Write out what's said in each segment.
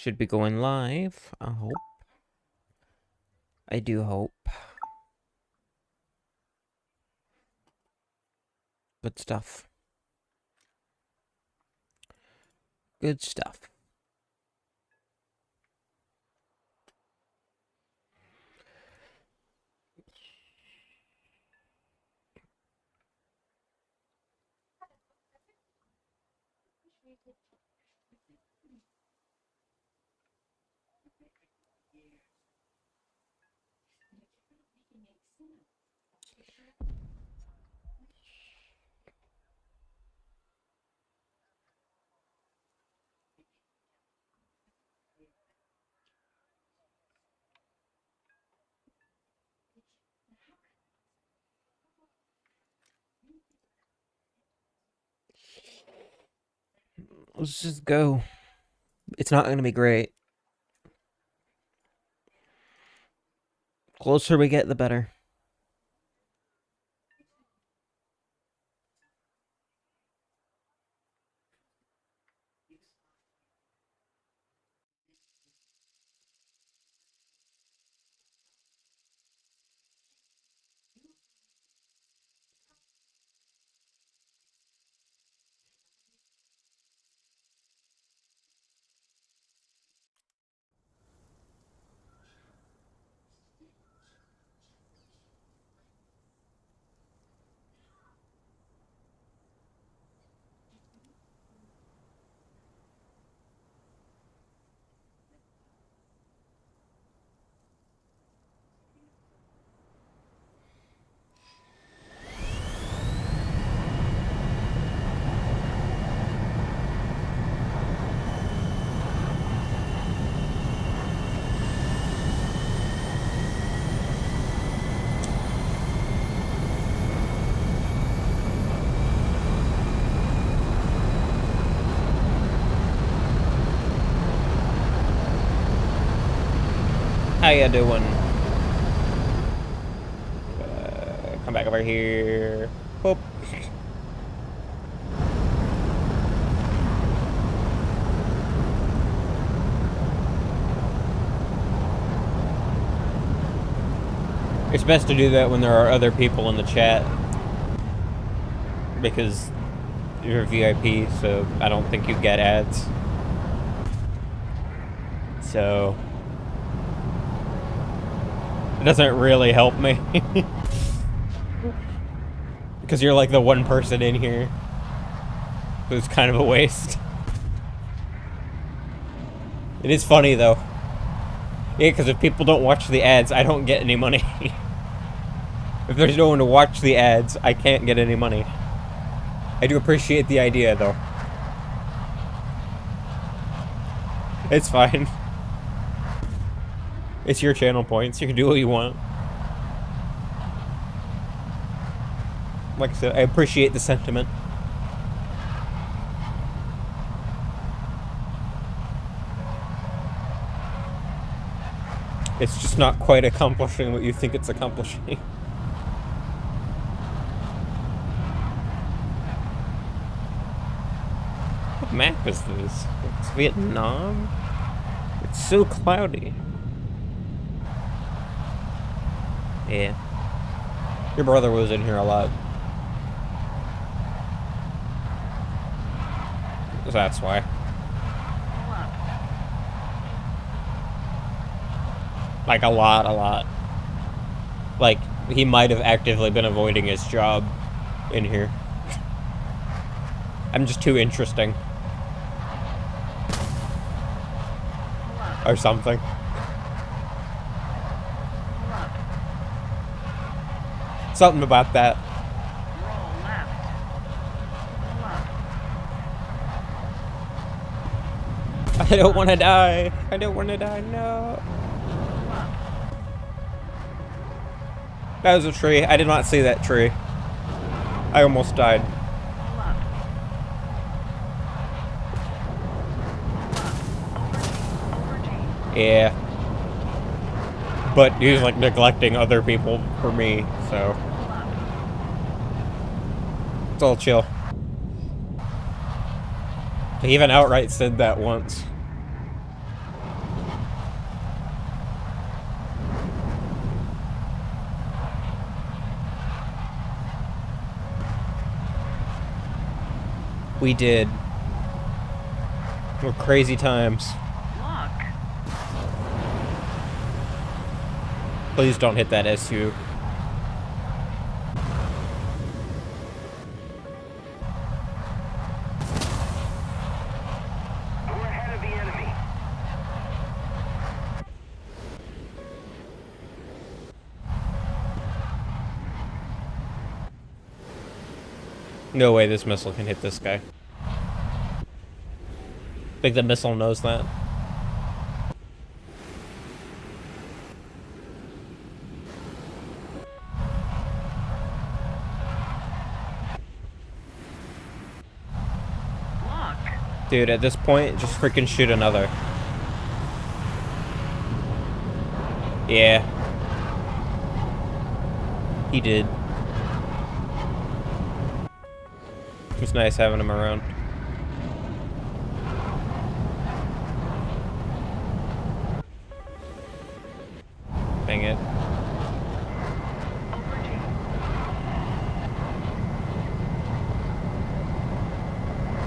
Should be going live. I hope. I do hope. Good stuff. Good stuff. Let's just go. It's not going to be great. Closer we get, the better. How you doing? Come back over here. Boop. It's best to do that when there are other people in the chat, because you're a VIP, so I don't think you get ads. So it doesn't really help me. Because you're like the one person in here. So it's kind of a waste. It is funny though. Yeah, because if people don't watch the ads, I don't get any money. If there's no one to watch the ads, I can't get any money. I do appreciate the idea though. It's fine. It's your channel points. You can do what you want. Like I said, I appreciate the sentiment. It's just not quite accomplishing what you think it's accomplishing. What map is this? It's Vietnam? It's so cloudy. Yeah. Your brother was in here a lot. So that's why. Like a lot. Like, he might have actively been avoiding his job in here. I'm just too interesting. Or something. Something about that. I don't want to die. I don't want to die, no. That was a tree. I did not see that tree. I almost died. Yeah. But he was like neglecting other people for me, so it's all chill. He even outright said that once. We did. Were crazy times. Look. Please don't hit that SU. We're ahead of the enemy. No way this missile can hit this guy. Think the missile knows that? Look. Dude, at this point, just freaking shoot another. Yeah. He did. It was nice having him around. Dang it.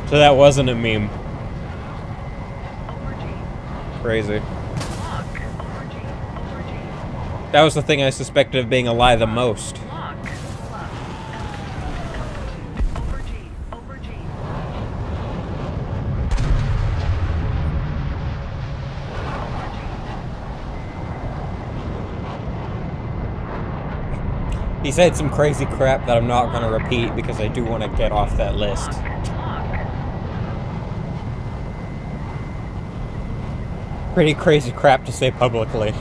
So that wasn't a meme. Crazy. That was the thing I suspected of being a lie the most. He said some crazy crap that I'm not going to repeat because I do want to get off that list. Pretty crazy crap to say publicly.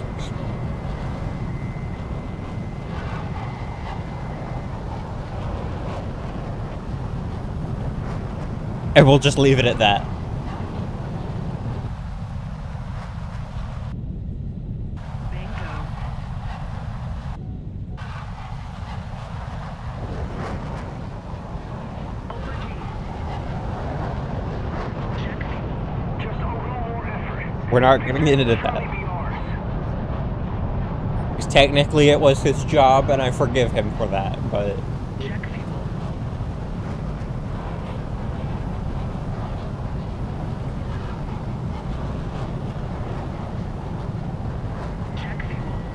And we'll just leave it at that. We're not getting into that. Because technically it was his job, and I forgive him for that, but...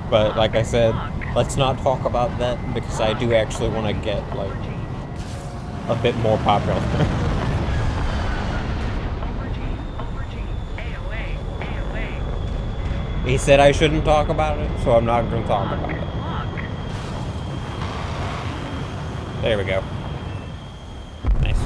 But, like I said, let's not talk about that, because I do actually want to get, like, a bit more popular. He said I shouldn't talk about it, so I'm not going to talk about it. There we go. Nice.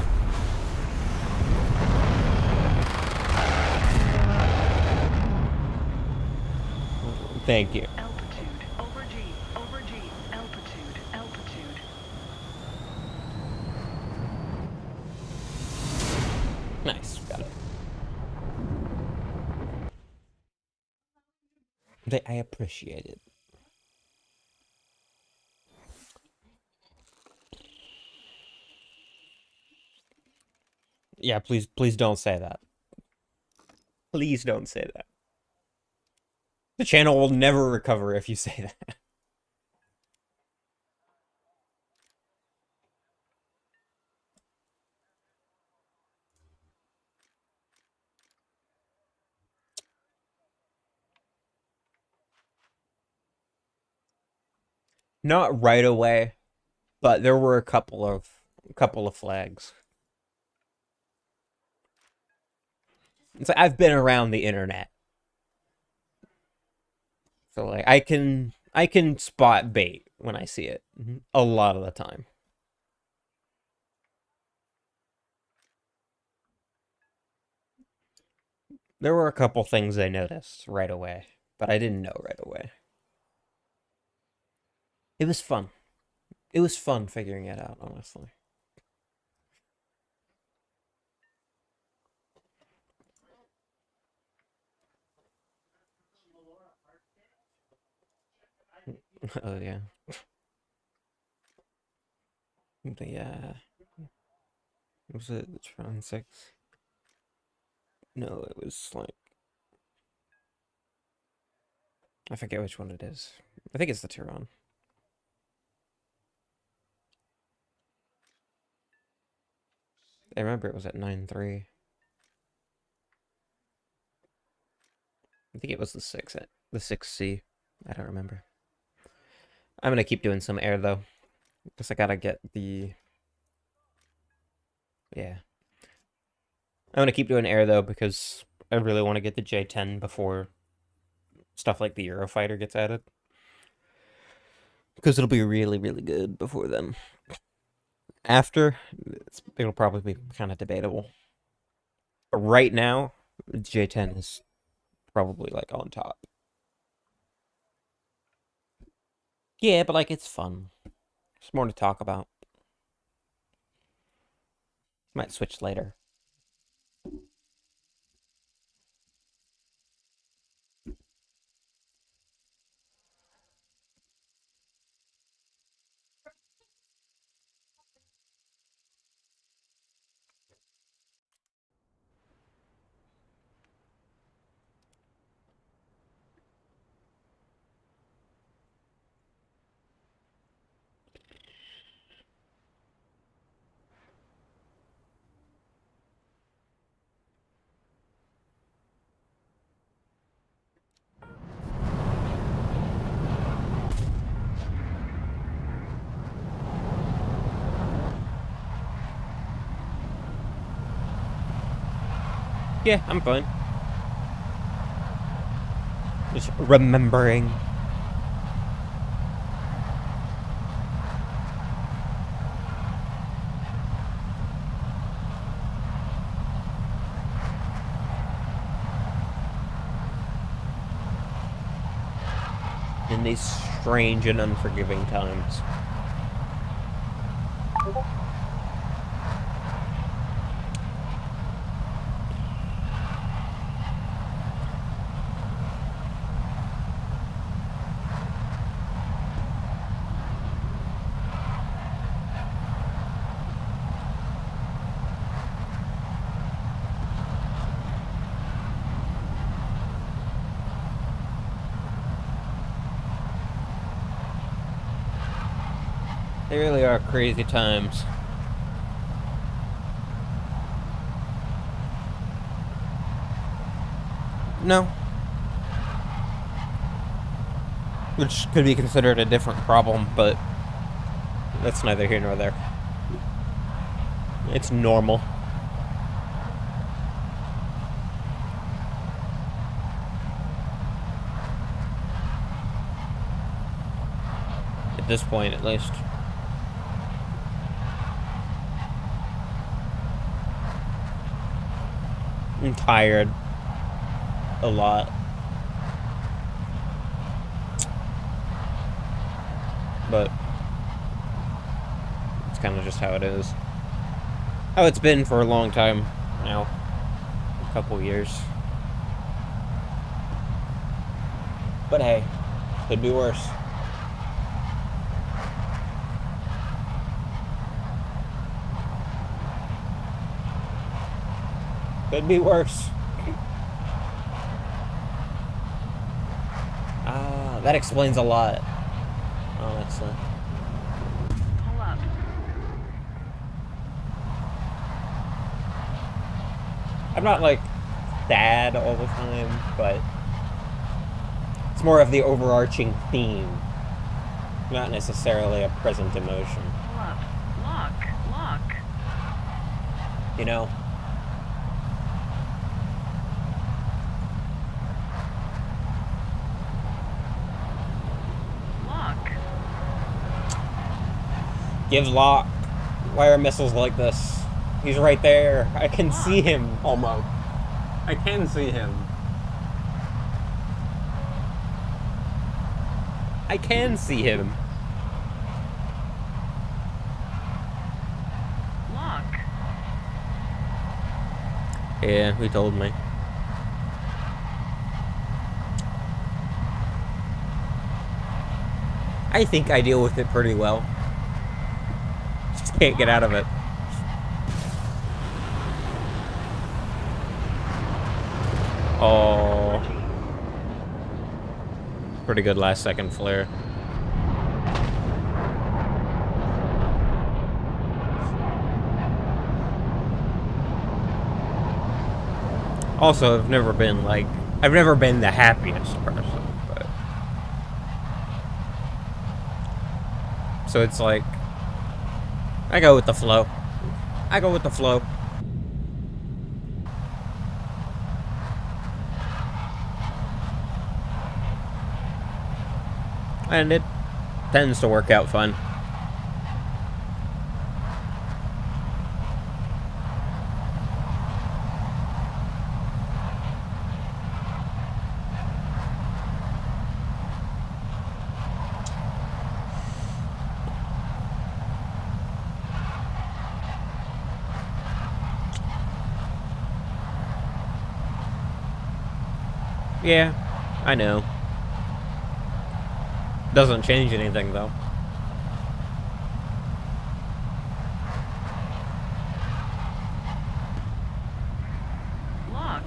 Thank you. Altitude. Over G. Over G. Altitude. Altitude. Nice. Got it. I appreciate it. Yeah, please don't say that. Please don't say that. The channel will never recover if you say that. Not right away, but there were a couple of flags. It's like I've been around the internet. So like I can spot bait when I see it a lot of the time. There were a couple things I noticed right away, but I didn't know right away. It was fun. It was fun figuring it out, honestly. Oh yeah. Yeah. Was it the Tron 6? No, it was like I forget which one it is. I think it's the Tyron. I remember it was at 9.3. I think it was the 6C. I don't remember. I'm gonna keep doing some air though, because I gotta get the... Yeah. I'm gonna keep doing air though, because I really want to get the j10 before stuff like the Eurofighter gets added. Because it'll be really, really good before then. After, it'll probably be kind of debatable. But right now, j10 is probably like on top. Yeah, but like it's fun. There's more to talk about. Might switch later. Yeah, I'm fine. Just remembering. In these strange and unforgiving times. They really are crazy times. No. Which could be considered a different problem, but that's neither here nor there. It's normal. At this point, at least. I'm tired. A lot. But it's kind of just how it is. How it's been for a long time now. A couple years. But hey, could be worse. Could be worse. Ah, that explains a lot. Honestly. Pull up. I'm not like sad all the time, but it's more of the overarching theme, not necessarily a present emotion. Pull up. Lock. Lock. You know? Lock. Give lock. Why are missiles like this? He's right there. I can see him, almost. I can see him. I can see him. Lock. Yeah, he told me. I think I deal with it pretty well. Just can't get out of it. Oh. Pretty good last second flare. Also, I've never been the happiest person, but so it's like I go with the flow. I go with the flow. And it tends to work out fun. Yeah, I know. Doesn't change anything, though. Lock.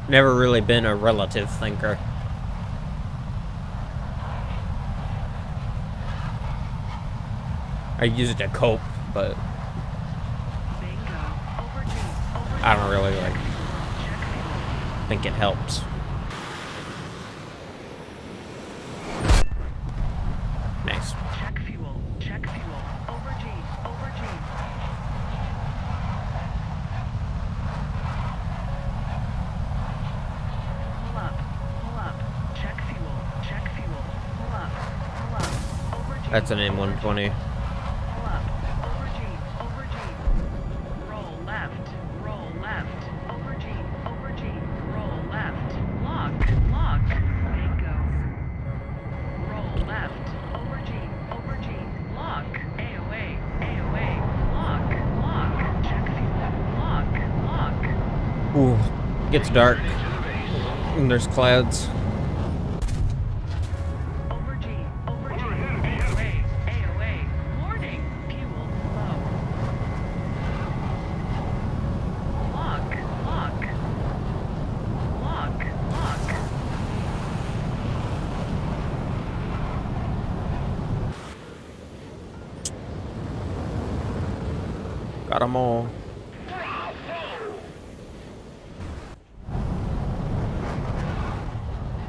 Never really been a relative thinker. I use it to cope, but Bingo. Overdue. I don't really, Check like, fuel. think it helps. Nice. Check fuel. Check fuel. Over G. Over G. Pull up. Pull up. Check fuel. Check fuel. Pull up. Pull up. Over G. That's an Over G. M120. Pull up. Over G. Over G. Roll left. Roll left. Over G. Over G. Roll left. Lock. Lock. Bingo. Roll left. Over G. Over G. Lock. AOA. AOA. Lock. Lock. Check fuel. Lock. Lock. Ooh, gets dark. And there's clouds. Over G. Over G. AOA. AOA. Warning. Fuel low. Lock. Lock. Lock. Lock. Got them all.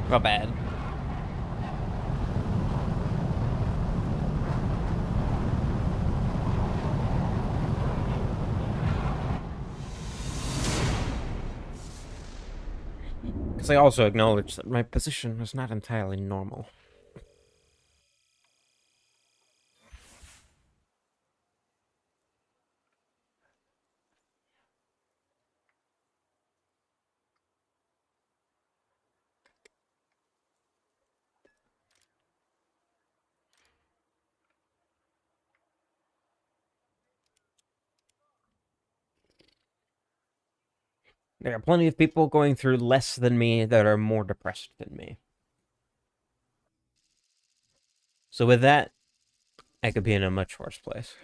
Not bad. Because I also acknowledge that my position was not entirely normal. There are plenty of people going through less than me that are more depressed than me. So with that, I could be in a much worse place.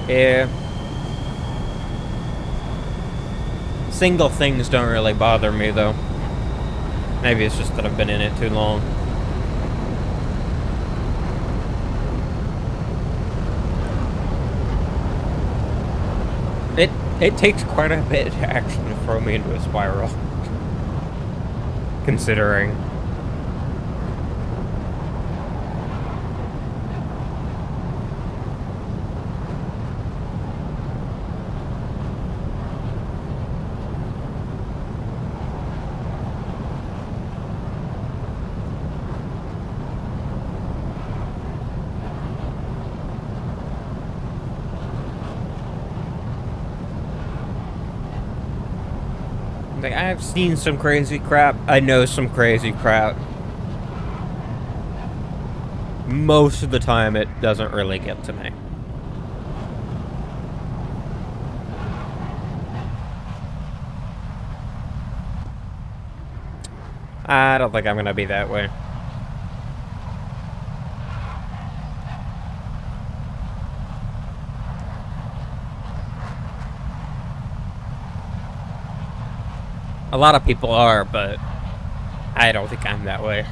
Yeah. Single things don't really bother me, though. Maybe it's just that I've been in it too long. It takes quite a bit to actually throw me into a spiral. Considering. Like, I've seen some crazy crap. I know some crazy crap. Most of the time, it doesn't really get to me. I don't think I'm gonna be that way. A lot of people are, but I don't think I'm that way.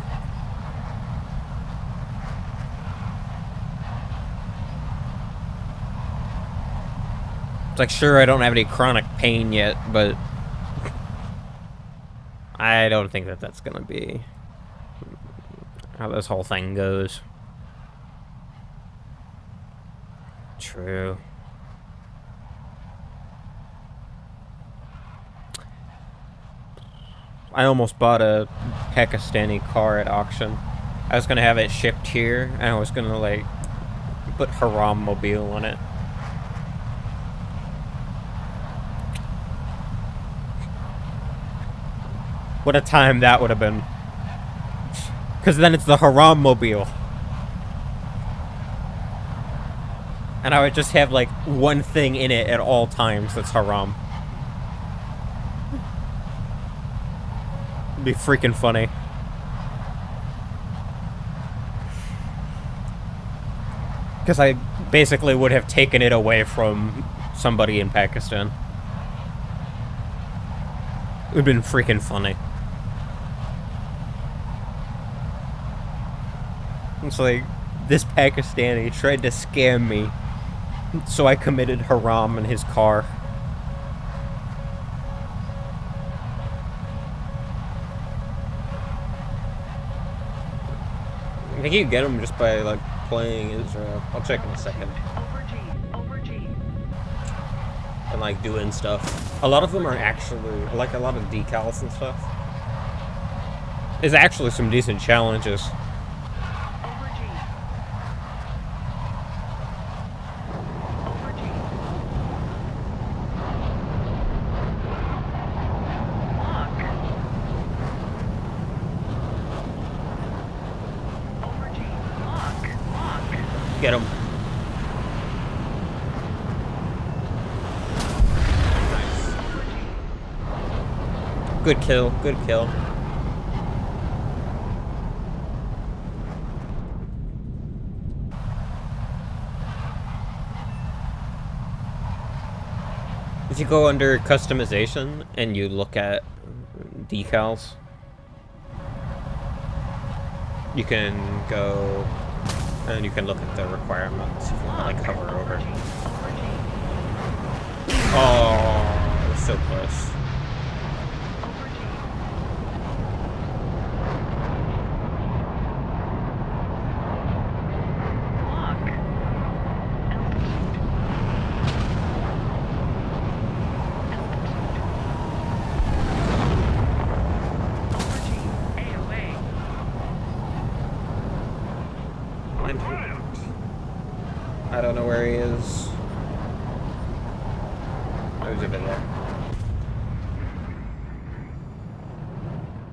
It's like, sure, I don't have any chronic pain yet, but I don't think that that's gonna be how this whole thing goes. True. I almost bought a Pakistani car at auction. I was gonna have it shipped here, and I was gonna, like, put Haram Mobile on it. What a time that would have been. Because then it's the Haram Mobile. And I would just have, like, one thing in it at all times that's haram. It'd be freaking funny. Because I basically would have taken it away from somebody in Pakistan. It would have been freaking funny. It's like, this Pakistani tried to scam me, so I committed haram in his car. I think you get them just by, like, playing Israel. I'll check in a second. And, like, doing stuff. A lot of them are actually, like, a lot of decals and stuff. There's actually some decent challenges. Get him. Good kill, good kill. If you go under customization and you look at decals, you can go and you can look at the requirements if you want to, like, hover over. Oh, so close. I don't know where he is. Oh, he's over there.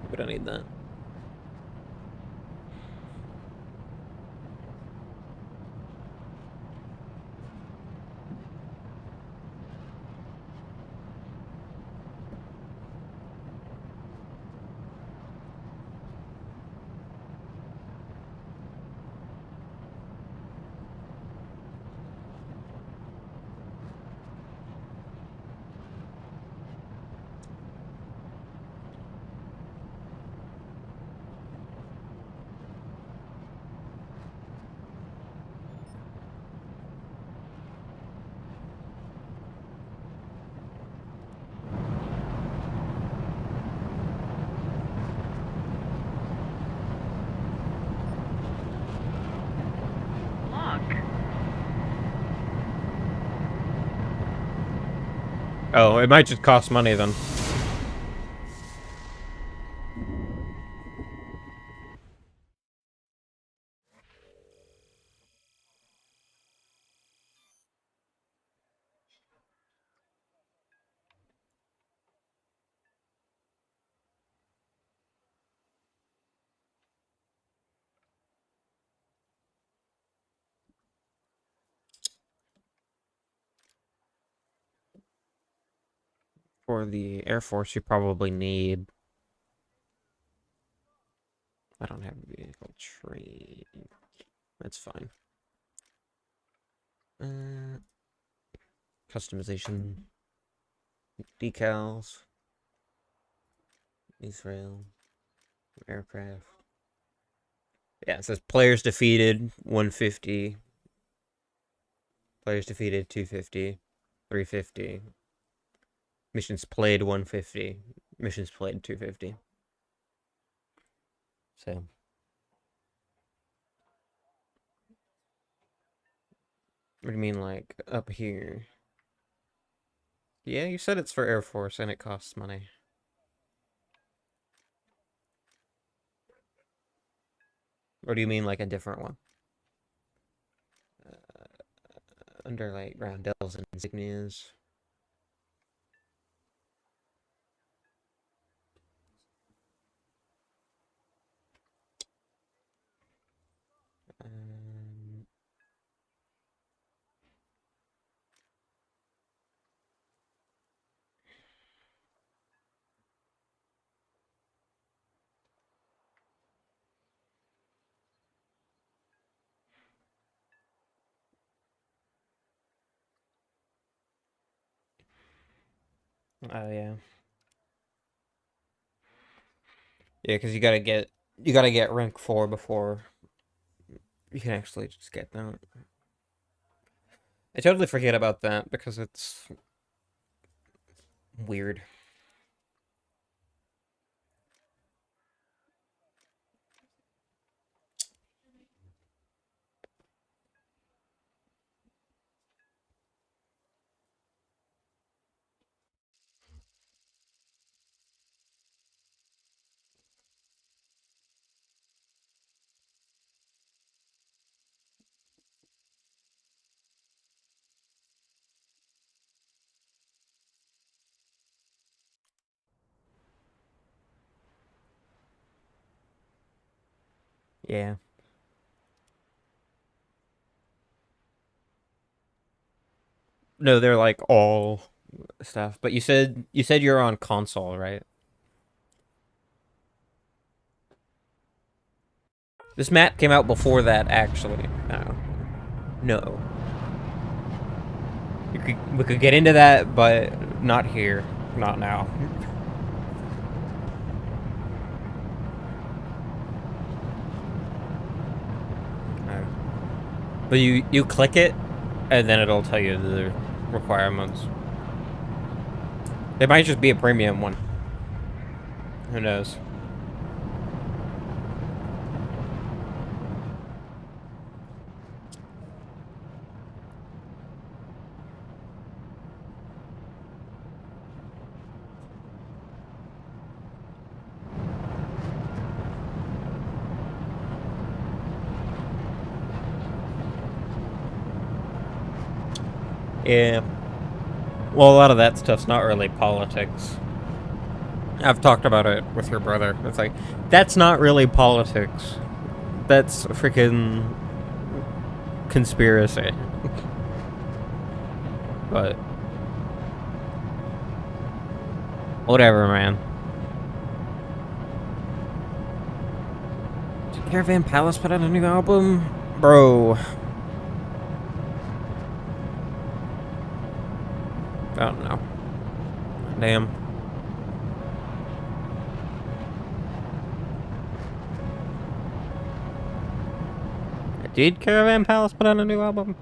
We don't need that. Oh, it might just cost money then. For the Air Force, you probably need... I don't have a vehicle trade. That's fine. Customization. Decals. Israel. Aircraft. Yeah, it says players defeated 150. Players defeated 250. 350. Missions played 150. Missions played 250. So. What do you mean, like, up here? Yeah, you said it's for Air Force and it costs money. Or do you mean, like, a different one? Under, like, roundels and insignias. Oh, yeah. Yeah, because you gotta get rank 4 before you can actually just get that. I totally forget about that because it's weird. Yeah. No, they're like all stuff. But you said you're on console, right? This map came out before that, actually. No. No. We could get into that, but not here. Not now. No. But you click it, and then it'll tell you the requirements. It might just be a premium one. Who knows? Yeah. Well, a lot of that stuff's not really politics. I've talked about it with your brother. It's like, that's not really politics. That's freaking conspiracy. But whatever, man. Did Caravan Palace put out a new album? Bro. I don't know. Damn. Did Caravan Palace put out a new album?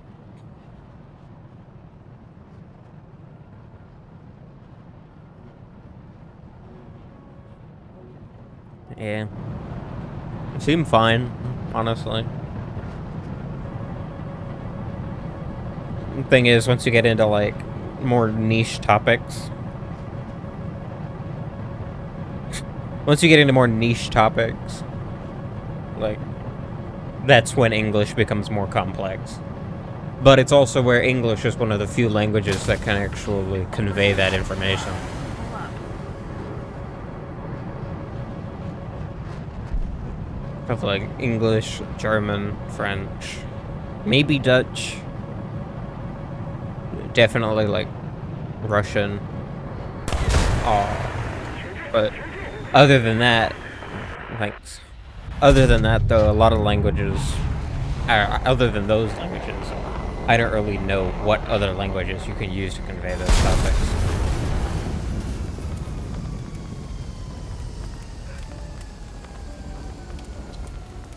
Yeah. It seemed fine, honestly. The thing is, once you get into, like, more niche topics... Once you get into more niche topics, like, that's when English becomes more complex. But it's also where English is one of the few languages that can actually convey that information. Of like English, German, French, maybe Dutch. Definitely like Russian. Oh, but other than that, thanks. Other than that, though, a lot of languages, other than those languages, I don't really know what other languages you can use to convey those topics.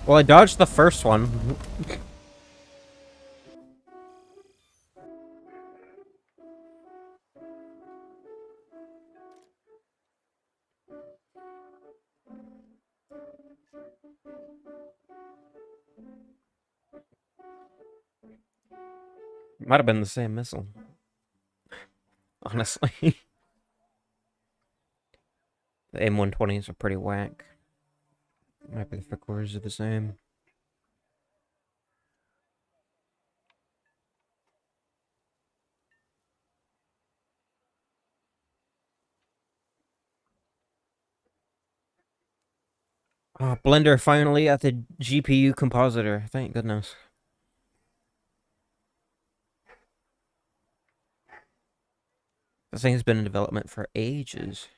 Well, I dodged the first one. Might have been the same missile. Honestly. The M120s are pretty whack. Might be the frequencies are the same. Oh, Blender finally at the GPU compositor. Thank goodness. This thing's been in development for ages.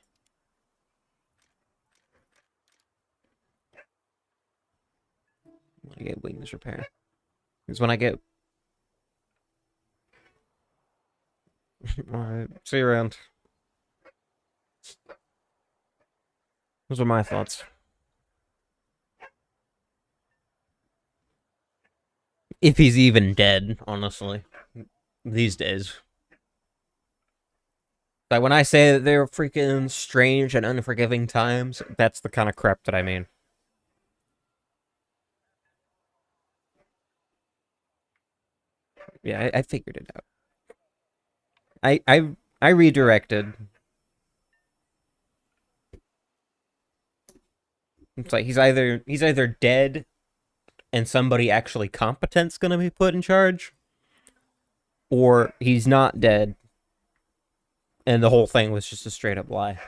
I get wings repair. Because when I get... Alright, see you around. Those are my thoughts. If he's even dead, honestly. These days. Like, when I say that they're freaking strange and unforgiving times, that's the kind of crap that I mean. Yeah, I figured it out. I redirected. It's like he's either dead and somebody actually competent's gonna be put in charge, or he's not dead and the whole thing was just a straight up lie.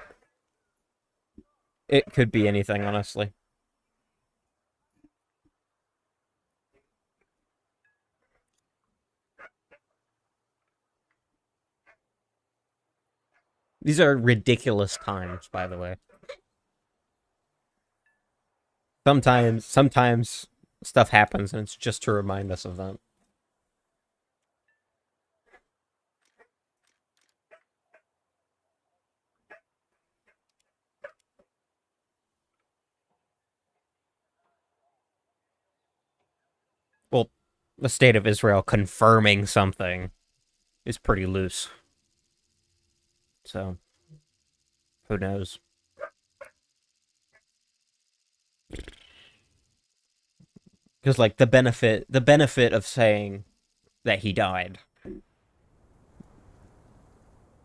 It could be anything, honestly. These are ridiculous times, by the way. Sometimes stuff happens and it's just to remind us of that. Well, the state of Israel confirming something is pretty loose. So, who knows? Because, like, the benefit of saying that he died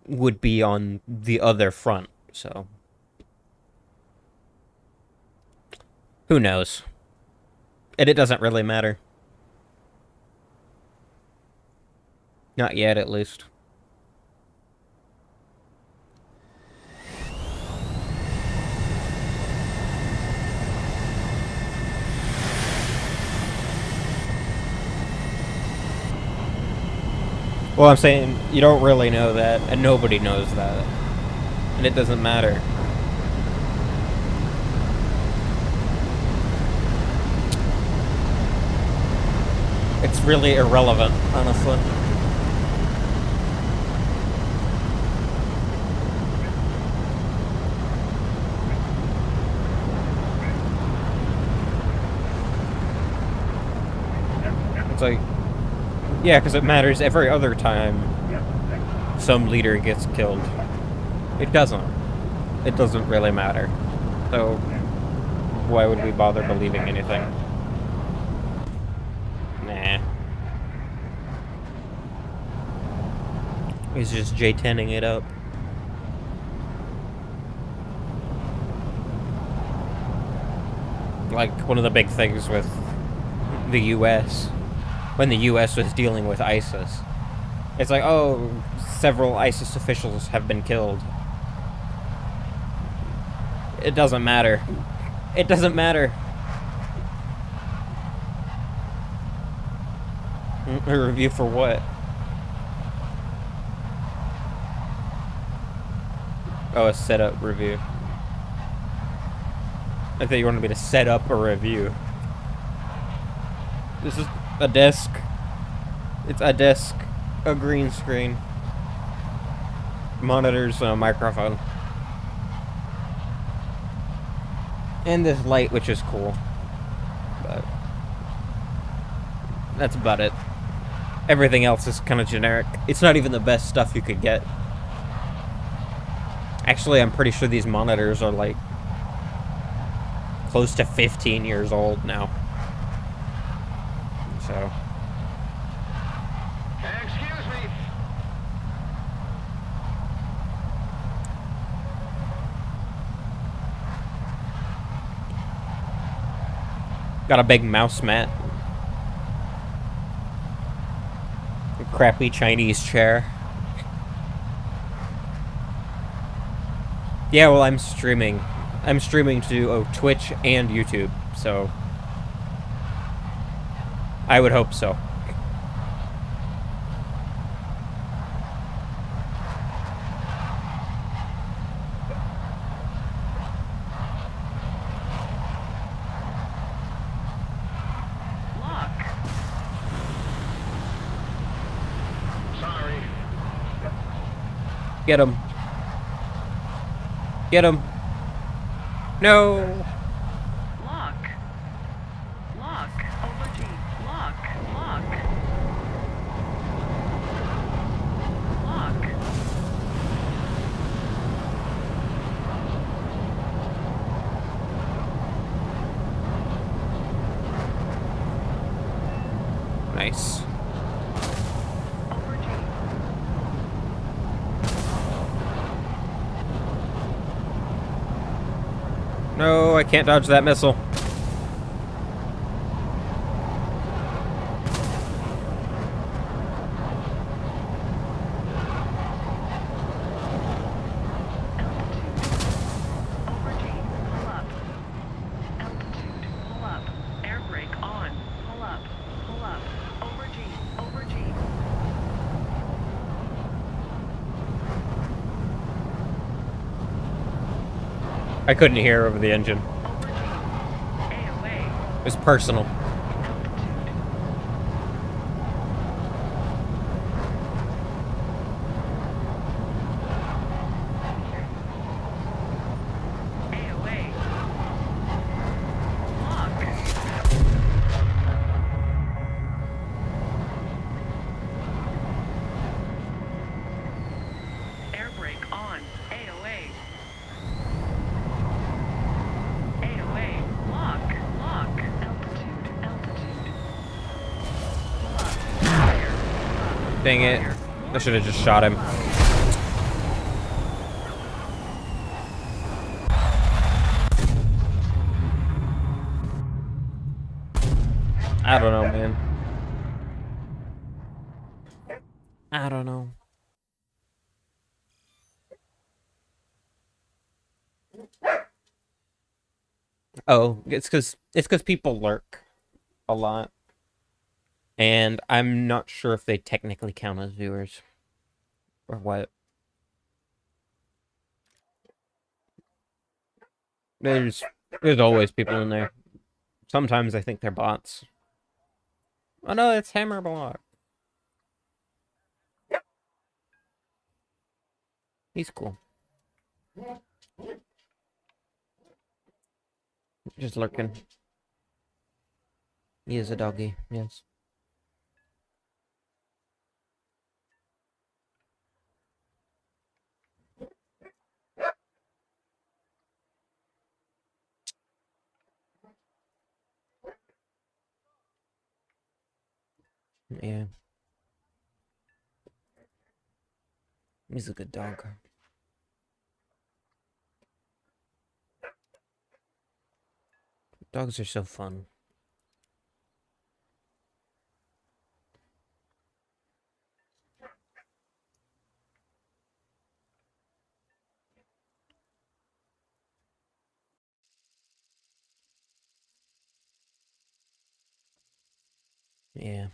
would be on the other front, so... Who knows? And it doesn't really matter. Not yet, at least. Well, I'm saying you don't really know that, and nobody knows that. And it doesn't matter. It's really irrelevant, honestly. It's like... Yeah, because it matters every other time some leader gets killed. It doesn't. It doesn't really matter. So, why would we bother believing anything? Nah. He's just j10ing it up. Like, one of the big things with the US... when the US was dealing with ISIS. It's like, oh, several ISIS officials have been killed. It doesn't matter. It doesn't matter. A review for what? Oh, a setup review. I thought you wanted me to set up a review. This is a desk. It's a desk, a green screen, monitors, and a microphone. And this light, which is cool. But that's about it. Everything else is kind of generic. It's not even the best stuff you could get. Actually, I'm pretty sure these monitors are like close to 15 years old now. So. Excuse me. Got a big mouse mat. A crappy Chinese chair. Yeah, well, I'm streaming. I'm streaming to Twitch and YouTube, so I would hope so. Lock. Sorry. Get him. Get him. No. Lock. Lock. Aubergine. Lock. Lock. Lock. Nice. Aubergine. No, I can't dodge that missile. Aubergine. Pull up. Altitude. Pull up. Air brake on. Pull up. Pull up. Aubergine. Aubergine. I couldn't hear over the engine. Aubergine. AOA. It was personal. Altitude. AOA. Lock. Air brake on. AOA. AOA. Lock. Lock. Altitude. Altitude. Pull up. Fire. Pull up. Dang it. Fire. I should have just shot him. I don't know, man. I don't know. Oh, it's because people lurk a lot, and I'm not sure if they technically count as viewers or what. There's there's always people in there. Sometimes I think they're bots. Oh no, it's Hammerblock. He's cool. Just lurking. He is a doggy, yes. Yeah. He's a good dog. Dogs are so fun. Yeah.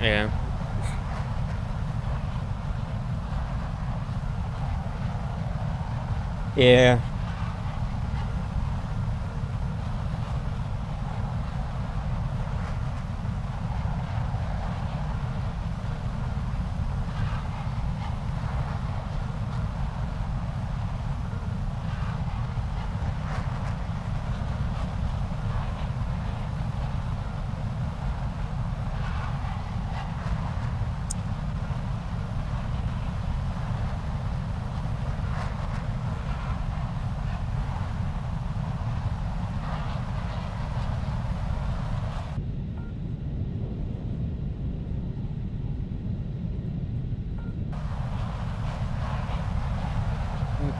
Yeah. Yeah.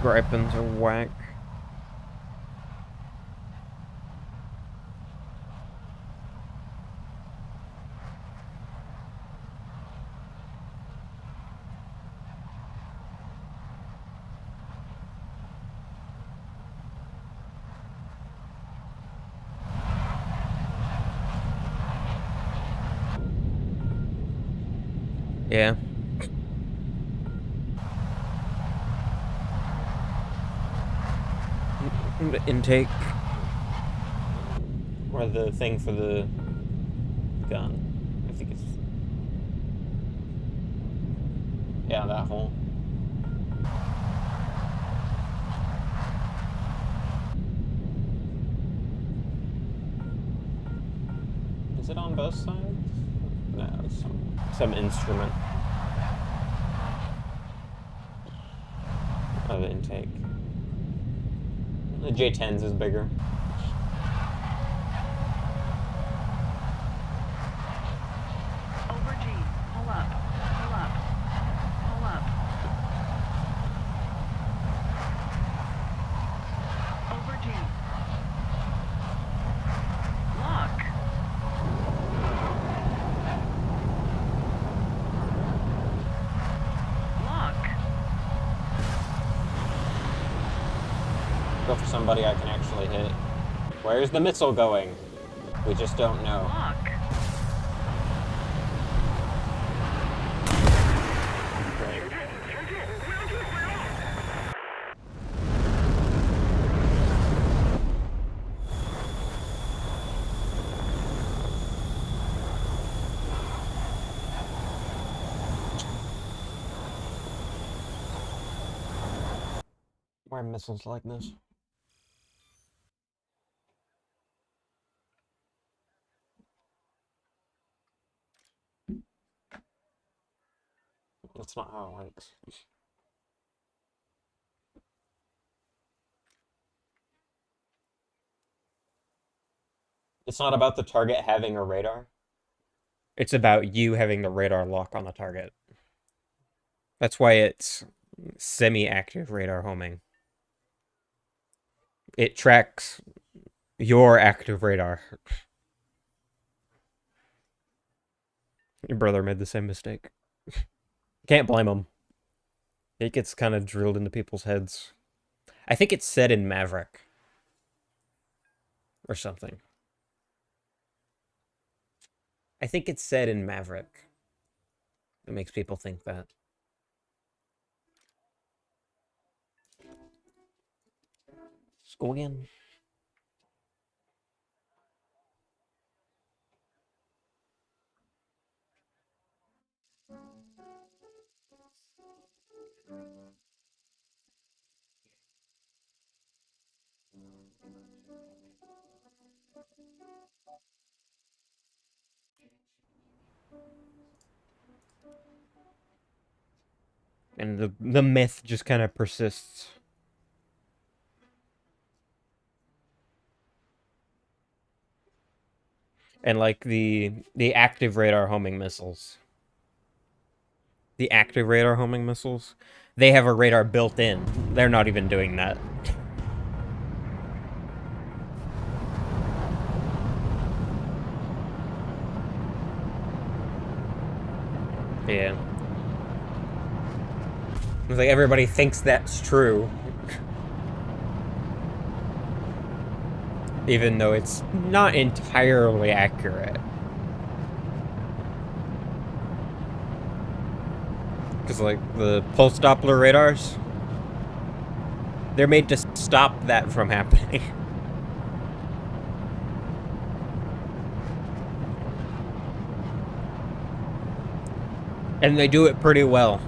Gripins are whack. Yeah. The intake. Or the thing for the gun. I think it's... Yeah, that hole. Is it on both sides? No, it's some instrument of the intake. The j10's is bigger. Over G. Pull up. Pull up. Pull up. Over G. Lock. Lock. Go for somebody I can actually hit. Where's the missile going? We just don't know. Lock. Great. Why are missiles like this? That's not how it works. It's not about the target having a radar. It's about you having the radar lock on the target. That's why it's semi-active radar homing. It tracks your active radar. Your brother made the same mistake. Can't blame him. It gets kind of drilled into people's heads. I think it's said in Maverick. Or something. I think it's said in Maverick. It makes people think that. Let's go again. And the myth just kind of persists. And like the active radar homing missiles. The active radar homing missiles, they have a radar built in. They're not even doing that. Yeah. It's like everybody thinks that's true. Even though it's not entirely accurate. Because, like, the pulse Doppler radars, they're made to stop that from happening. And they do it pretty well.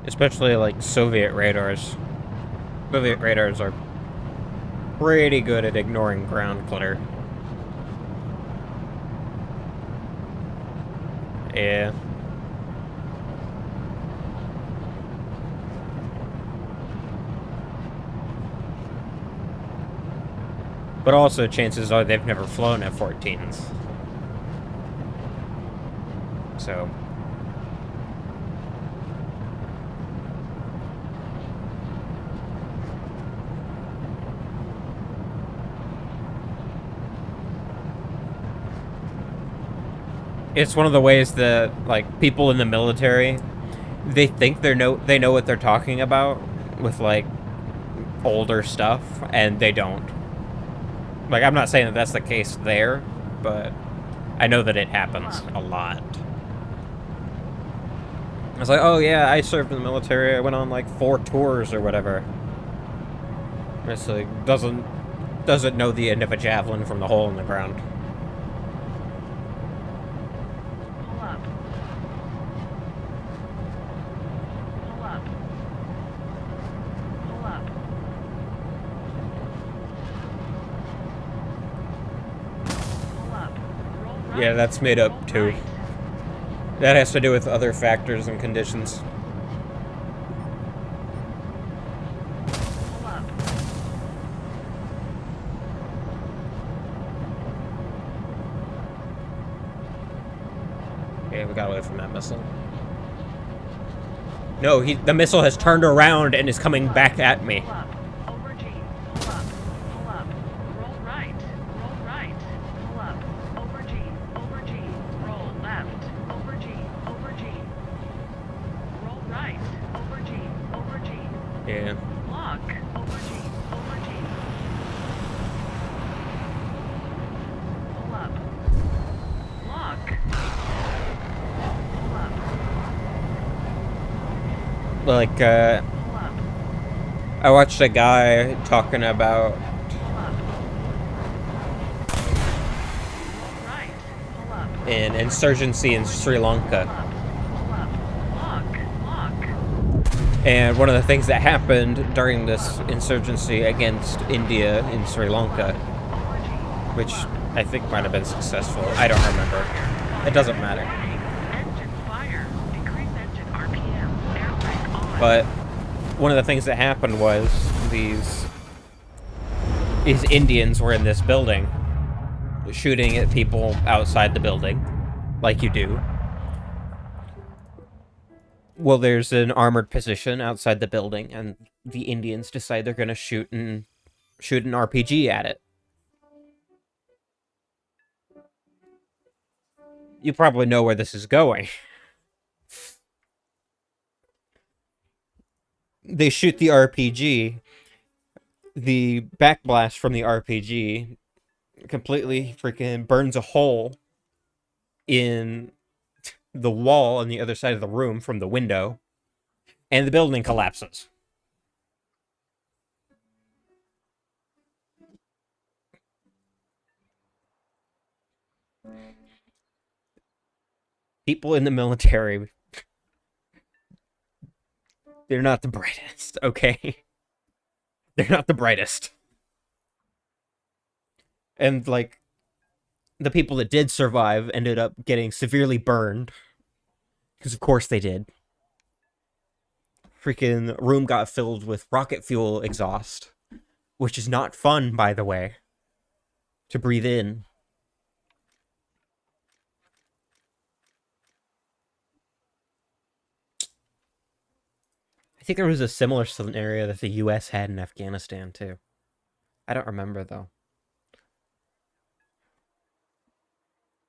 Especially, like, Soviet radars. Soviet radars are pretty good at ignoring ground clutter. Yeah. But also, chances are they've never flown F-14s. So... it's one of the ways that, like, people in the military, they think they know what they're talking about with, like, older stuff, and they don't. Like, I'm not saying that that's the case there, but I know that it happens a lot. I was like, oh yeah, I served in the military, I went on, like, 4 tours or whatever. It's like, doesn't know the end of a javelin from the hole in the ground. Pull up. Pull up. Pull up. Pull up. Roll right. Yeah, that's made up Roll too. right. That has to do with other factors and conditions. Pull up. Okay, we got away from that missile. No, the missile has turned around and is coming back at me. Pull up. Over G. Pull up. Pull up. Roll right. Roll right. Pull up. Over G. Over G. Roll left. Over G. Over G. Roll right. Over G. Over G. Yeah. Lock. Over G. Over G. Pull up. Lock. Pull up. Like, Pull up. I watched a guy talking about... Pull up. Roll right. Pull up. an insurgency in Sri Lanka. Pull up. Lock. And one of the things that happened during this insurgency against India in Sri Lanka, which I think might have been successful, I don't remember. It doesn't matter. Engine fire. Decrease engine RPM. Air brake on. But one of the things that happened was these Indians were in this building shooting at people outside the building, like you do. Well, there's an armored position outside the building, and the Indians decide they're going to shoot an RPG at it. You probably know where this is going. They shoot the RPG. The backblast from the RPG completely freaking burns a hole in the wall on the other side of the room from the window, and the building collapses. People in the military, they're not the brightest, okay? They're not the brightest. And, like, the people that did survive ended up getting severely burned. Because of course they did. Freaking room got filled with rocket fuel exhaust. Which is not fun, by the way, to breathe in. I think there was a similar scenario that the US had in Afghanistan, too. I don't remember, though.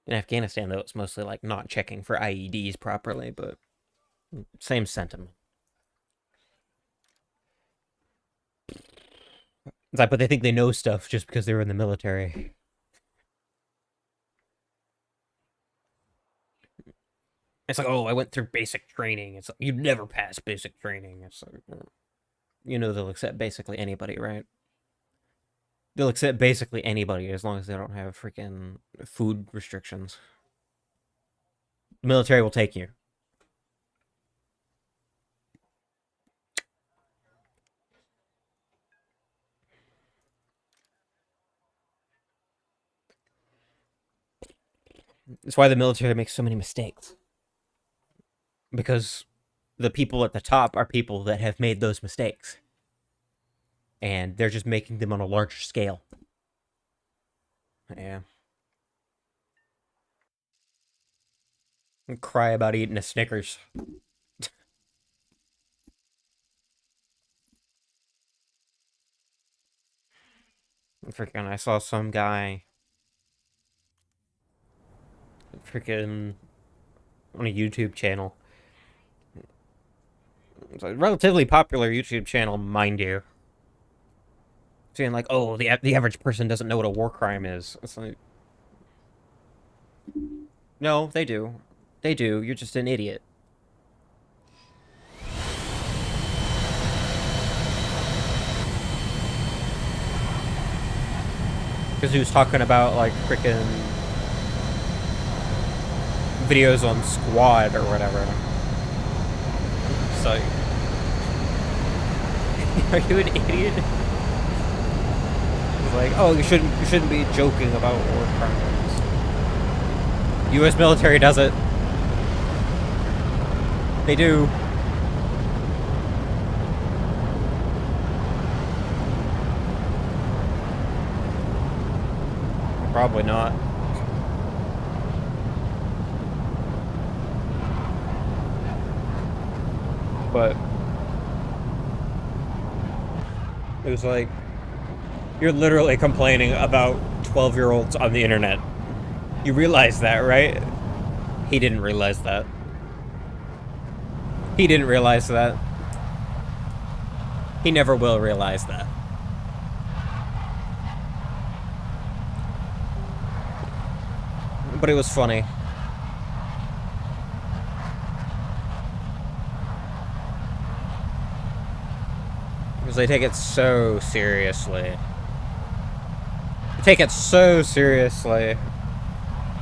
In Afghanistan, though, it's mostly, like, not checking for IEDs properly, but same sentiment. It's like, but they think they know stuff just because they were in the military. It's like, oh, I went through basic training. It's like, you'd never pass basic training. It's like, you know, they'll accept basically anybody, right? They'll accept basically anybody as long as they don't have freaking food restrictions. The military will take you. That's why the military makes so many mistakes. Because the people at the top are people that have made those mistakes. And they're just making them on a larger scale. Yeah. And cry about eating a Snickers. Freaking, I saw some guy freaking on a YouTube channel. It's a relatively popular YouTube channel, mind you. Saying like, oh, the average person doesn't know what a war crime is. It's like, no, they do. They do. You're just an idiot. Because he was talking about like freaking videos on Squad or whatever. So, are you an idiot? It's like, oh, you shouldn't be joking about war crimes. U.S. military does it. They do. Probably not. But it was like, you're literally complaining about 12-year-olds on the internet. You realize that, right? He didn't realize that. He didn't realize that. He never will realize that. But it was funny. Because they take it so seriously. They take it so seriously.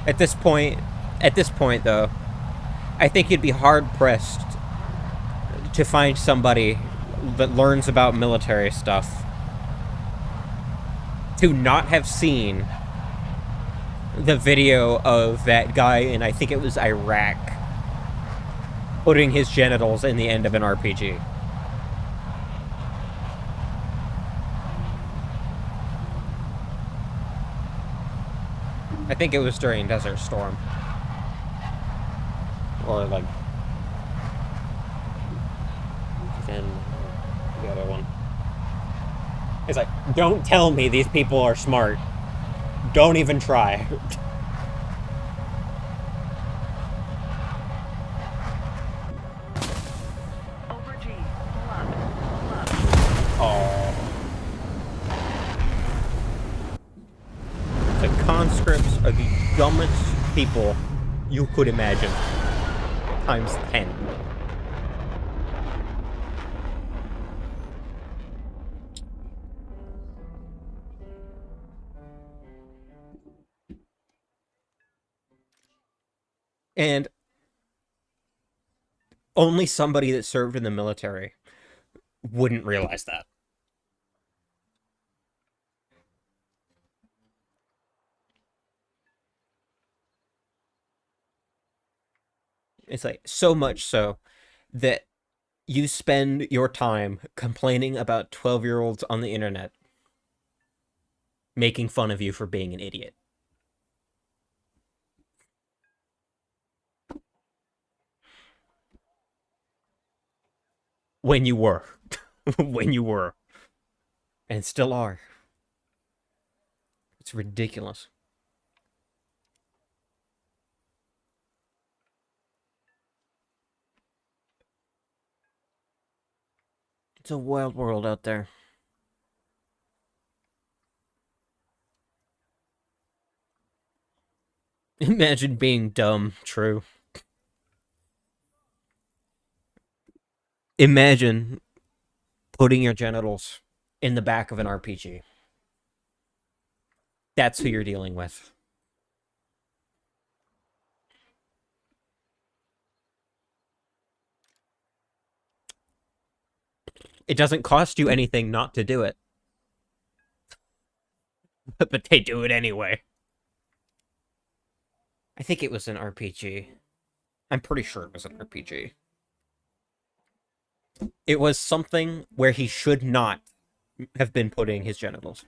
At this point, though, I think you'd be hard-pressed to find somebody that learns about military stuff to not have seen the video of that guy in, I think it was Iraq, putting his genitals in the end of an RPG. I think it was during Desert Storm. Or, like, in the other one. It's like, don't tell me these people are smart. Don't even try. Over G. Pull up. Pull up. Oh. The conscripts are the dumbest people you could imagine. Times 10. And only somebody that served in the military wouldn't realize that. It's like, so much so that you spend your time complaining about 12-year-olds on the internet making fun of you for being an idiot. When you were. When you were. And still are. It's ridiculous. It's a wild world out there. Imagine being dumb. True. Imagine putting your genitals in the back of an RPG. That's who you're dealing with. It doesn't cost you anything not to do it, but they do it anyway. I think it was an RPG. I'm pretty sure it was an RPG. It was something where he should not have been putting his genitals.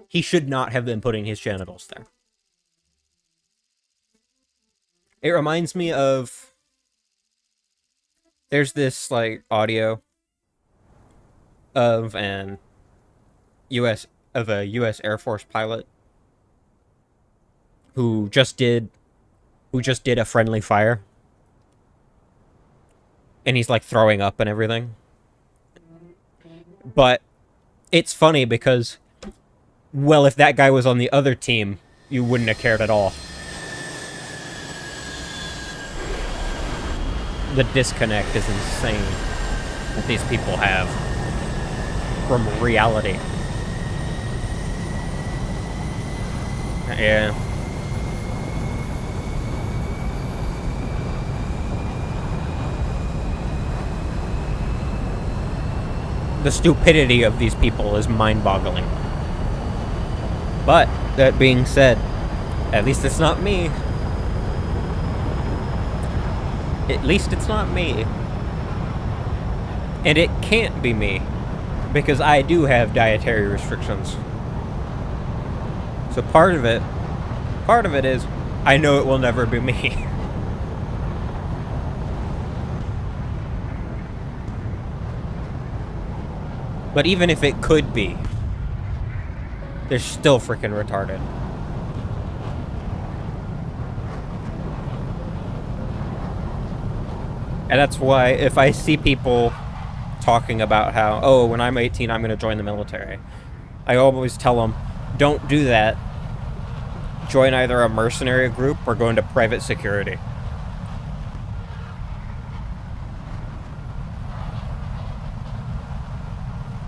He should not have been putting his genitals there. It reminds me of there's this like audio of an US of a US Air Force pilot who just did a friendly fire, and he's like throwing up and everything. But it's funny because, well, if that guy was on the other team, you wouldn't have cared at all. The disconnect is insane that these people have from reality. Yeah. The stupidity of these people is mind-boggling. But, that being said, at least it's not me. At least it's not me. And it can't be me, because I do have dietary restrictions. So part of it is, I know it will never be me. But even if it could be, they're still freaking retarded. And that's why if I see people talking about how, oh, when I'm 18, I'm going to join the military, I always tell them, don't do that. Join either a mercenary group or go into private security.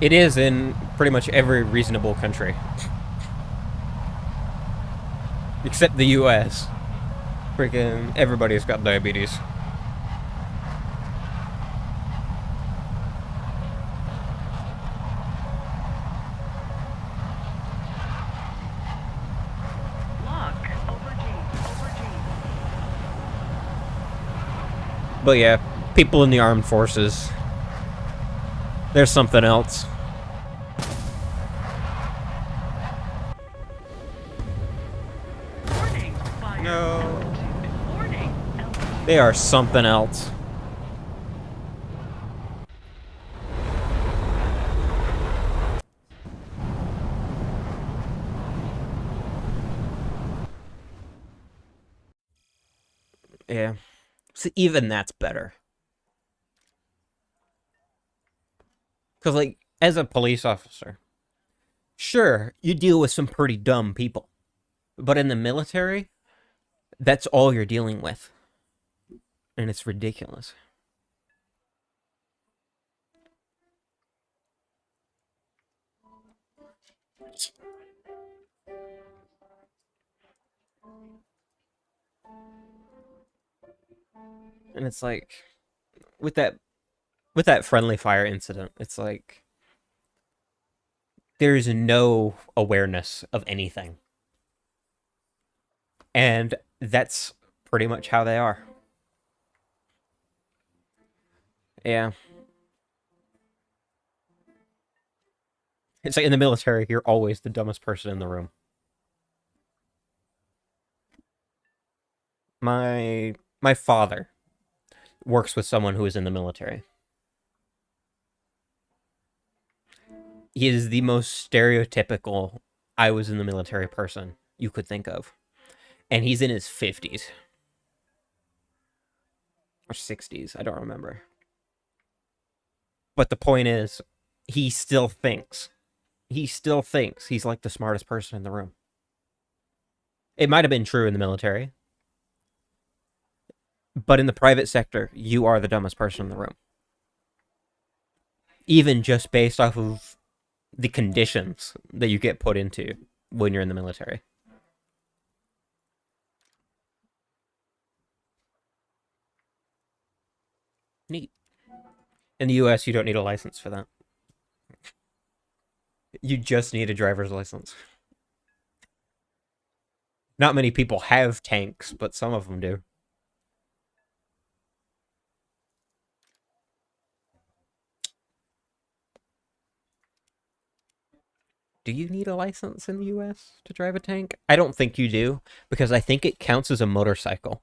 It is in pretty much every reasonable country. Except the US. Freaking everybody's got diabetes. But yeah, people in the armed forces, there's something else. No. They are something else. Yeah. So even that's better. Because, like, as a police officer, sure, you deal with some pretty dumb people. But in the military, that's all you're dealing with. And it's ridiculous. And it's like, with that friendly fire incident, it's like there's no awareness of anything. And that's pretty much how they are. Yeah. It's like in the military, you're always the dumbest person in the room. My father works with someone who is in the military. He is the most stereotypical I was in the military person you could think of. And he's in his 50s. Or 60s, I don't remember. But the point is, he still thinks. He still thinks he's like the smartest person in the room. It might have been true in the military, but in the private sector, you are the dumbest person in the room. Even just based off of the conditions that you get put into when you're in the military. Neat. In the US, you don't need a license for that. You just need a driver's license. Not many people have tanks, but some of them do. Do you need a license in the US to drive a tank? I don't think you do, because I think it counts as a motorcycle.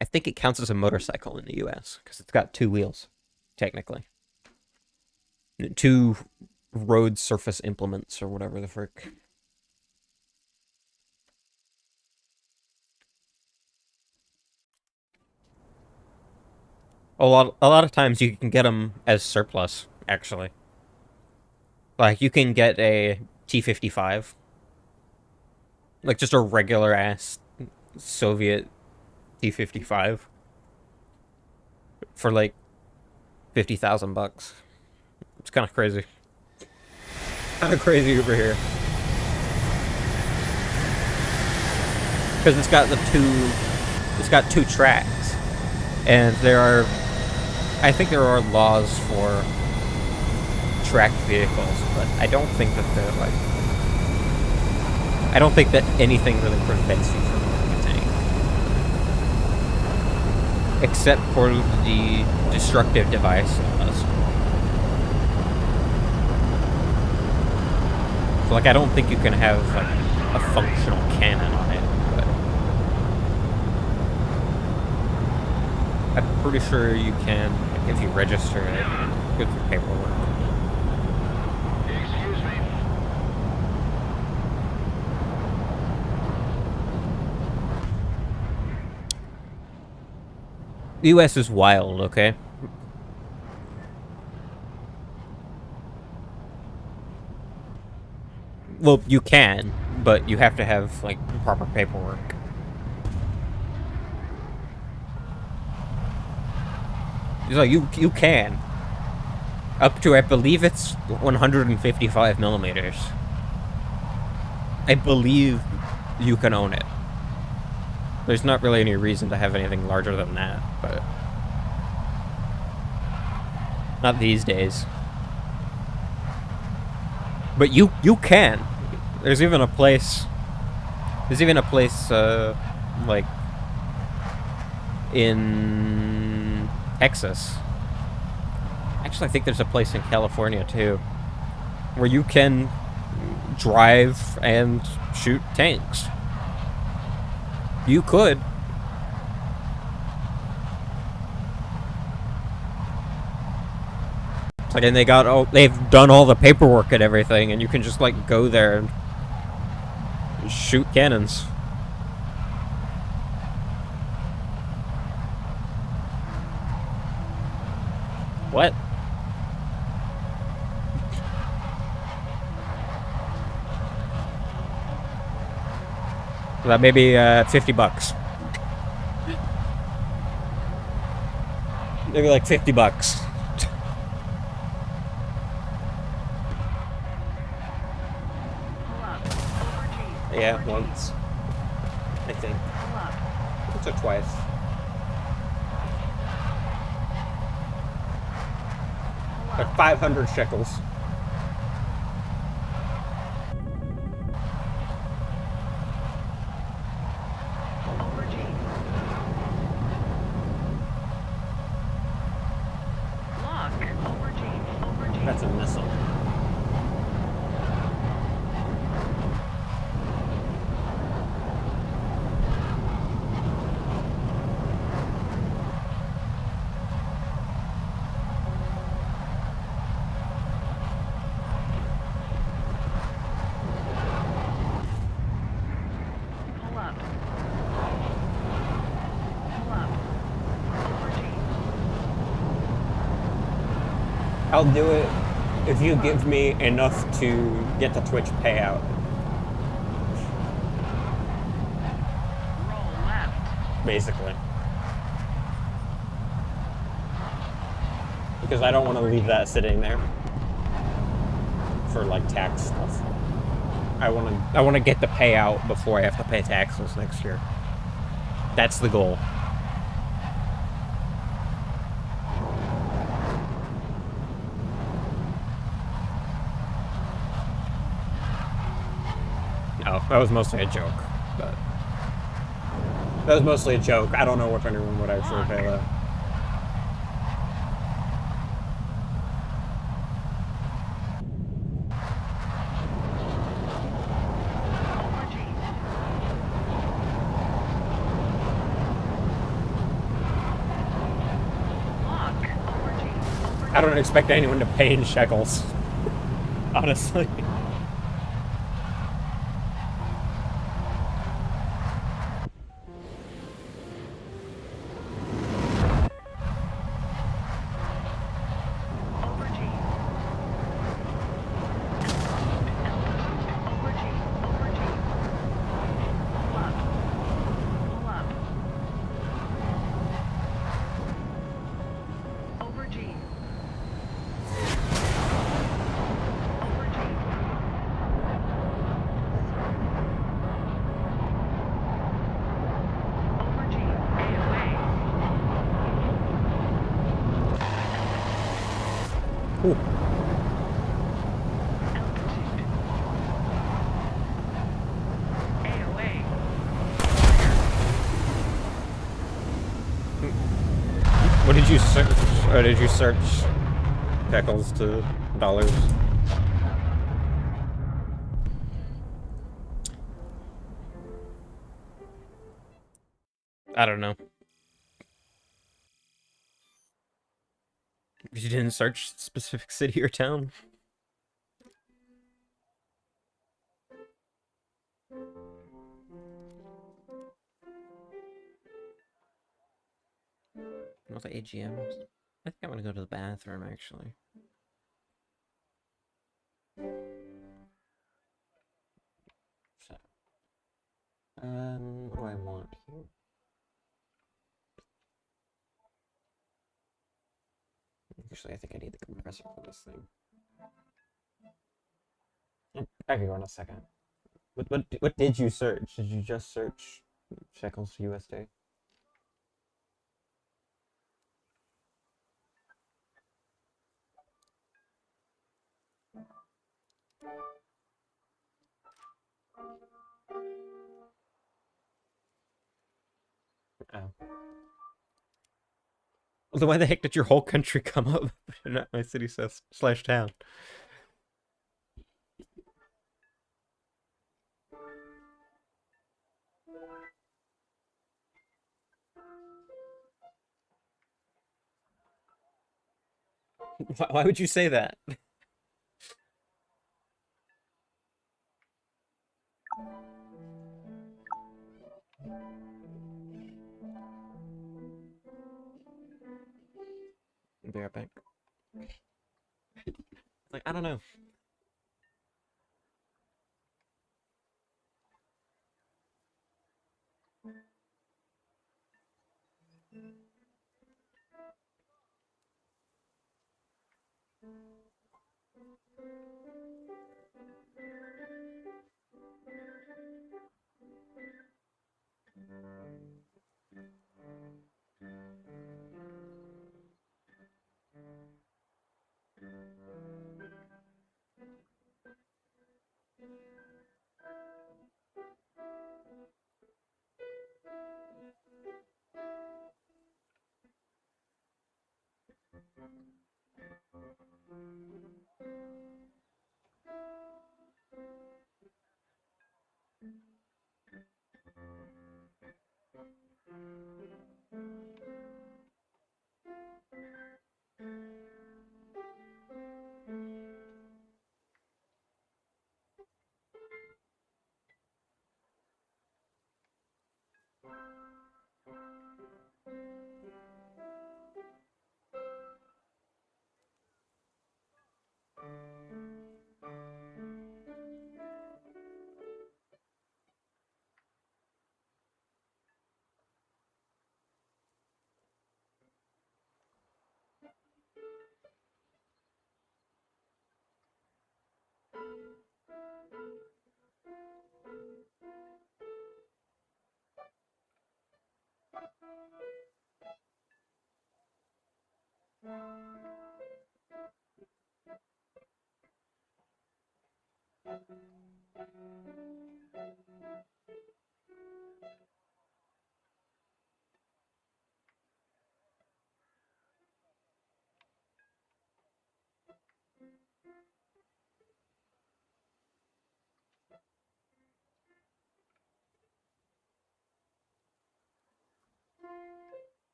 I think it counts as a motorcycle in the US, because it's got two wheels, technically. Two road surface implements, or whatever the frick. A lot of times you can get them as surplus, actually. Like, you can get a T-55. Like, just a regular-ass Soviet T-55. For, like, 50,000 bucks. It's kind of crazy. Kind of crazy over here. Because it's got two tracks. And I think there are laws for tracked vehicles, but I don't think that they're like, I don't think that anything really prevents you from marketing. Except for the destructive device laws. So, like, I don't think you can have, like, a functional cannon on it, but I'm pretty sure you can, if you register it, go through paperwork. Excuse me. The US is wild, okay? Well, you can, but you have to have, like, proper paperwork. So you can. Up to, I believe it's 155 millimeters. I believe you can own it. There's not really any reason to have anything larger than that, but... not these days. But you can. There's even a place, like, in Texas. Actually, I think there's a place in California, too, where you can drive and shoot tanks. You could. Like, and they've done all the paperwork and everything, and you can just, like, go there and shoot cannons. What? That may be 50 bucks. Maybe like 50 bucks. Pull up. Over G. Yeah, Over G. once. I think. Pull up. Once or twice. Pull Like up. 500 shekels. Over G. Lock. Over G. Over G. That's a missile. Pull up. I'll do it if you give me enough to get the Twitch payout. Roll left. Basically. Because I don't want to leave that sitting there for like tax stuff. I want to get the payout before I have to pay taxes next year. That's the goal. Oh, that was mostly a joke, but that was mostly a joke. I don't know if anyone would actually pay that. I don't expect anyone to pay in shekels. Honestly. Ooh. What did you search? Or did you search shekels to dollars? I don't know. You didn't search specific city or town? What the AGMs? I think I'm gonna go to the bathroom actually. So, what do I want here? Actually, I think I need the compressor for this thing. I can go in a second. What did you search? Did you just search shekels to USD? Oh. Well, then why the heck did your whole country come up and not my city slash town? Why would you say that? I'll be right back. Like, I don't know.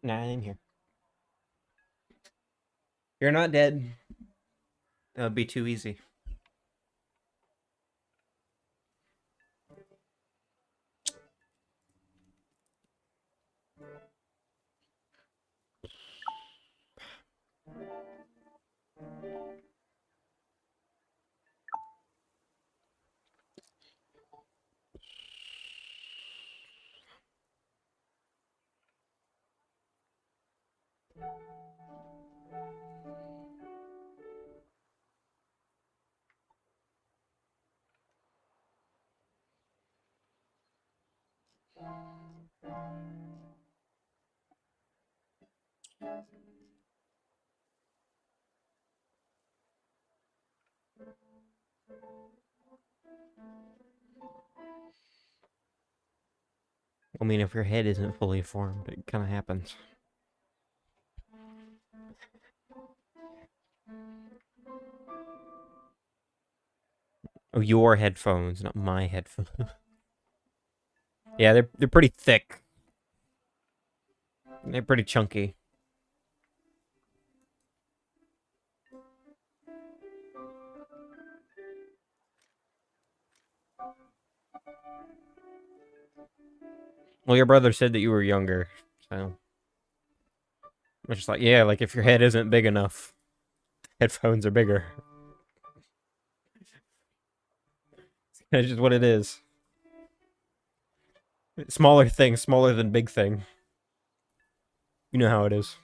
Nah, I'm here. You're not dead. That would be too easy. I mean, if your head isn't fully formed, it kind of happens. Oh, your headphones, not my headphones. Yeah, they're pretty thick. They're pretty chunky. Well, your brother said that you were younger, so I was just like, yeah, like if your head isn't big enough, headphones are bigger. That's just what it is. Smaller thing, smaller than big thing. You know how it is.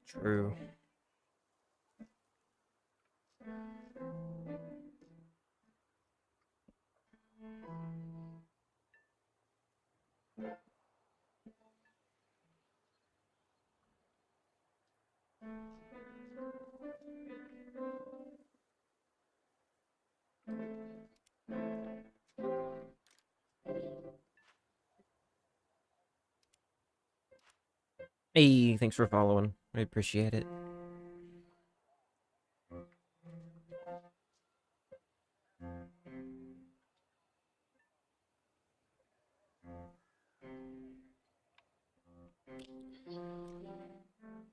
True. Hey, thanks for following. I appreciate it.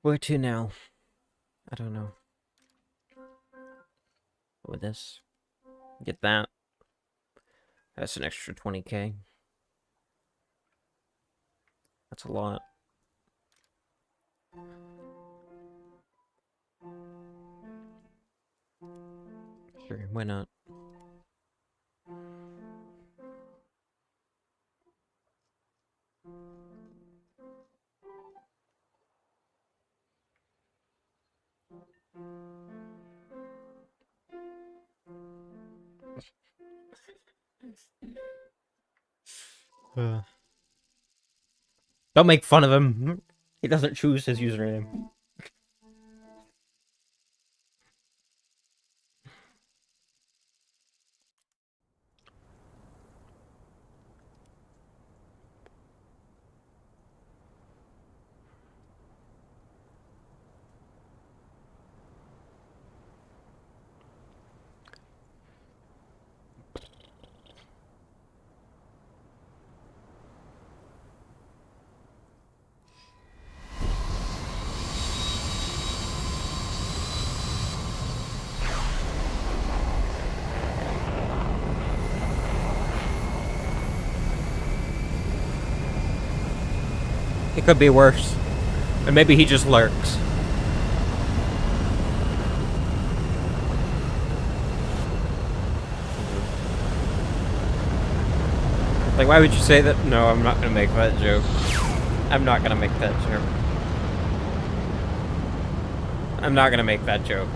Where to now? I don't know. With this, get that. That's an extra 20k. That's a lot. Sure, why not? Don't make fun of him. He doesn't choose his username. It could be worse. And maybe he just lurks. Like, why would you say that? No, I'm not gonna make that joke. I'm not gonna make that joke. I'm not gonna make that joke.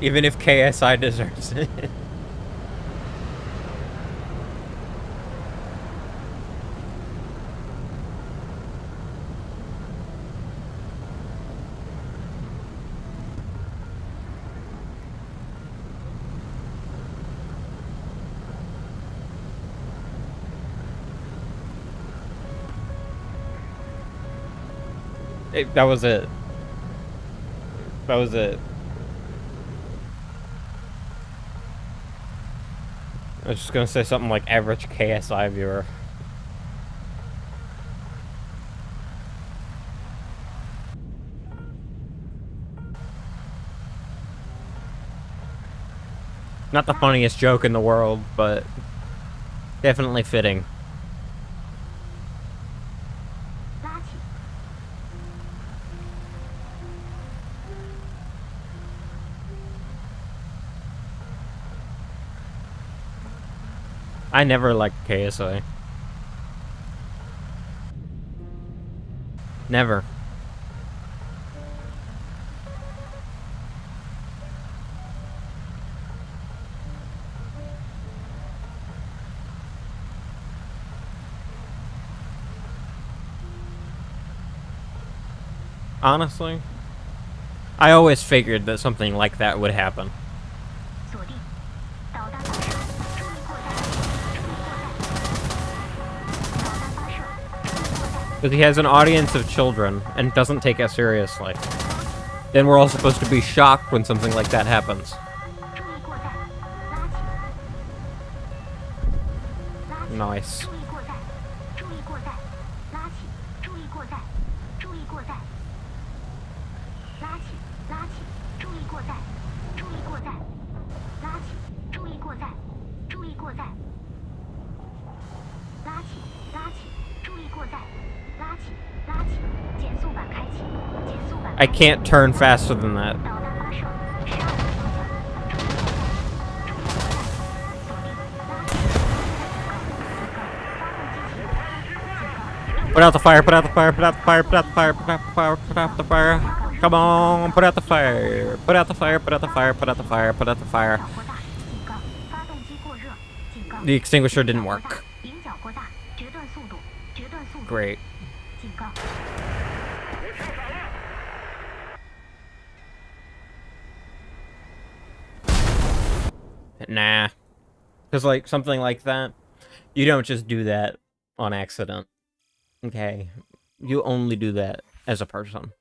Even if KSI deserves it. That was it. That was it. I was just gonna say something like average KSI viewer. Not the funniest joke in the world, but definitely fitting. I never liked KSI. Never. Honestly, I always figured that something like that would happen. Because he has an audience of children and doesn't take it seriously. Then we're all supposed to be shocked when something like that happens. Nice. I can't turn faster than that. Put out the fire, put out the fire, put out the fire, put out the fire, put out the fire, put out the fire. Come on, put out the fire. Put out the fire, put out the fire, put out the fire, put out the fire. The extinguisher didn't work. Great. Nah. Because, like, something like that, you don't just do that on accident. Okay? You only do that as a person.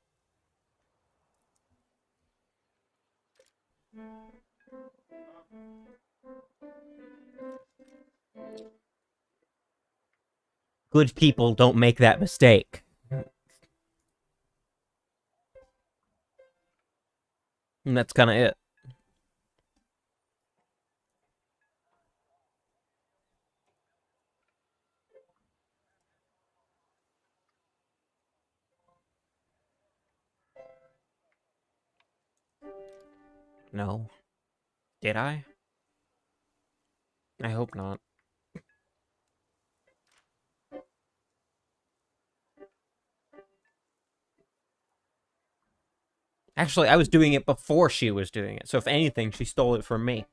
Good people don't make that mistake. And that's kind of it. No. Did I? I hope not. Actually, I was doing it before she was doing it, so if anything, she stole it from me.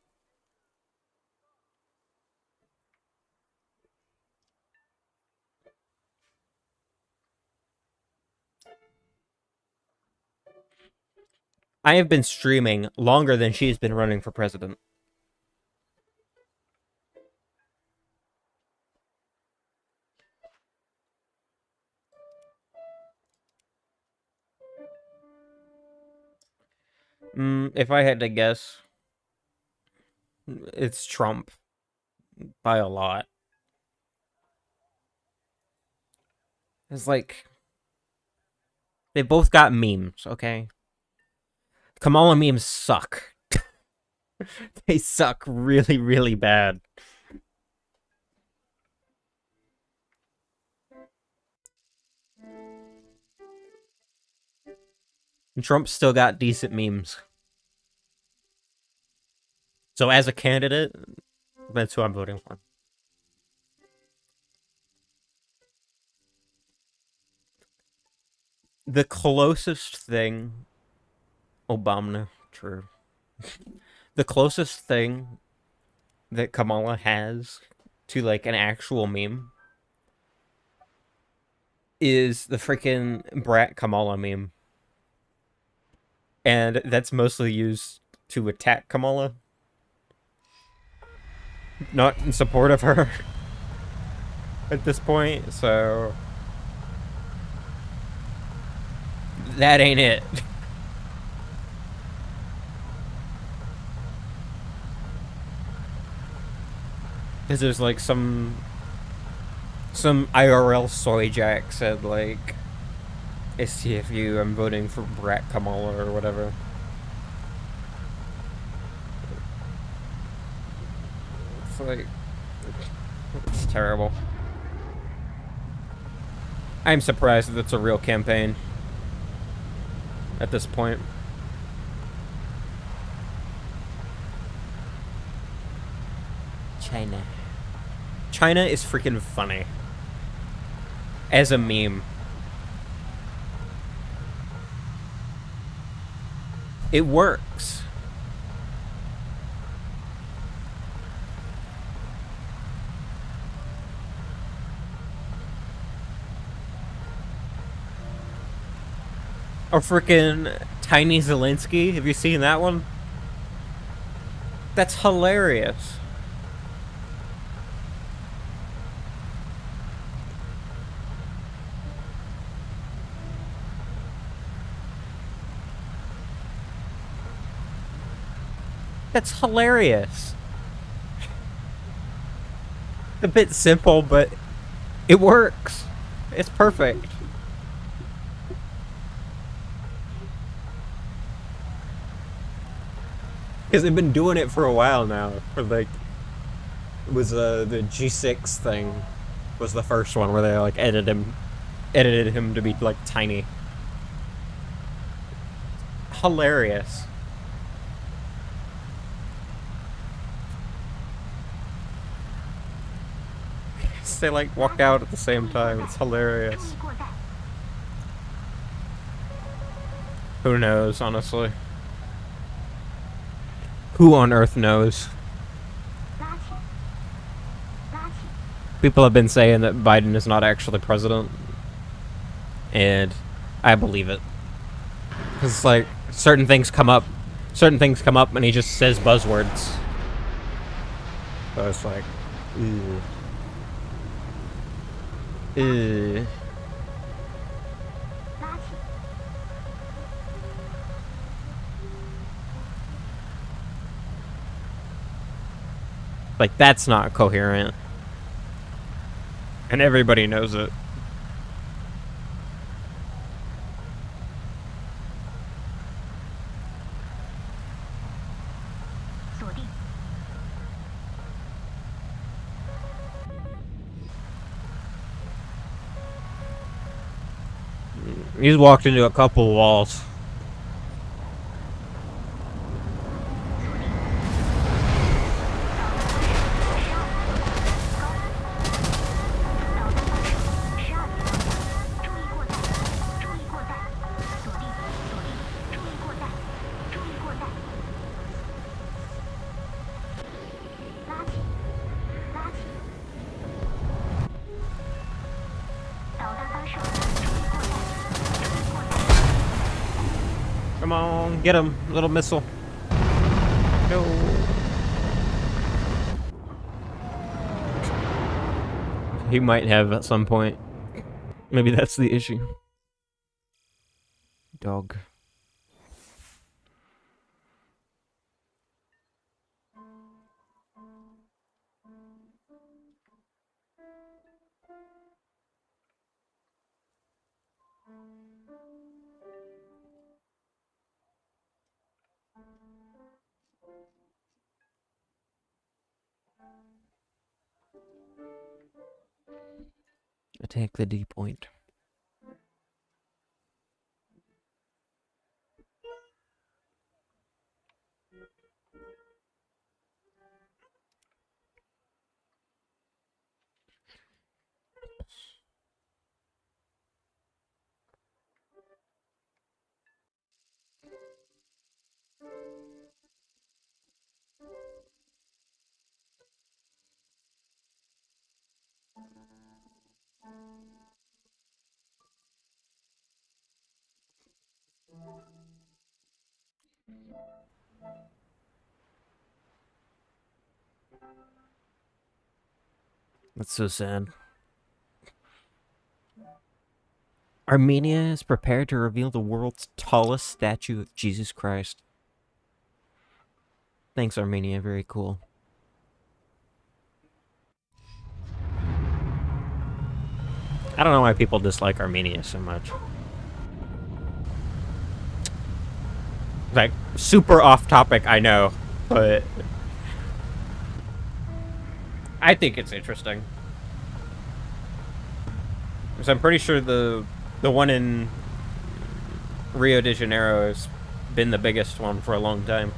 I have been streaming longer than she's been running for president. If I had to guess, it's Trump by a lot. It's like they both got memes, okay? Kamala memes suck. They suck really, really bad. And Trump still got decent memes. So as a candidate, that's who I'm voting for. The closest thing... Obama, true. The closest thing that Kamala has to, like, an actual meme is the freaking Brat Kamala meme. And that's mostly used to attack Kamala. Not in support of her at this point, so... That ain't it. Because there's like some IRL soy jack said like, STFU, I'm voting for Brat Kamala or whatever. It's like, it's terrible. I'm surprised that it's a real campaign at this point. China is freaking funny. As a meme. It works. Or freaking Tiny Zelensky. Have you seen that one? That's hilarious. That's hilarious. A bit simple, but it works. It's perfect. Because they've been doing it for a while now. For like, it was the G6 thing was the first one where they like edited him to be like tiny. Hilarious. They like walk out at the same time. It's hilarious. Who knows, honestly? Who on earth knows? People have been saying that Biden is not actually president. And I believe it. Because, like, certain things come up and he just says buzzwords. So it's like, ew. Ew. Like, that's not coherent. And everybody knows it. He's walked into a couple of walls. Come on, get him, little missile. No. He might have at some point. Maybe that's the issue. Dog. Attack the D point. That's so sad. Armenia is prepared to reveal the world's tallest statue of Jesus Christ. Thanks, Armenia. Very cool. I don't know why people dislike Armenia so much. Like, super off topic, I know, but I think it's interesting. Because I'm pretty sure the one in Rio de Janeiro has been the biggest one for a long time.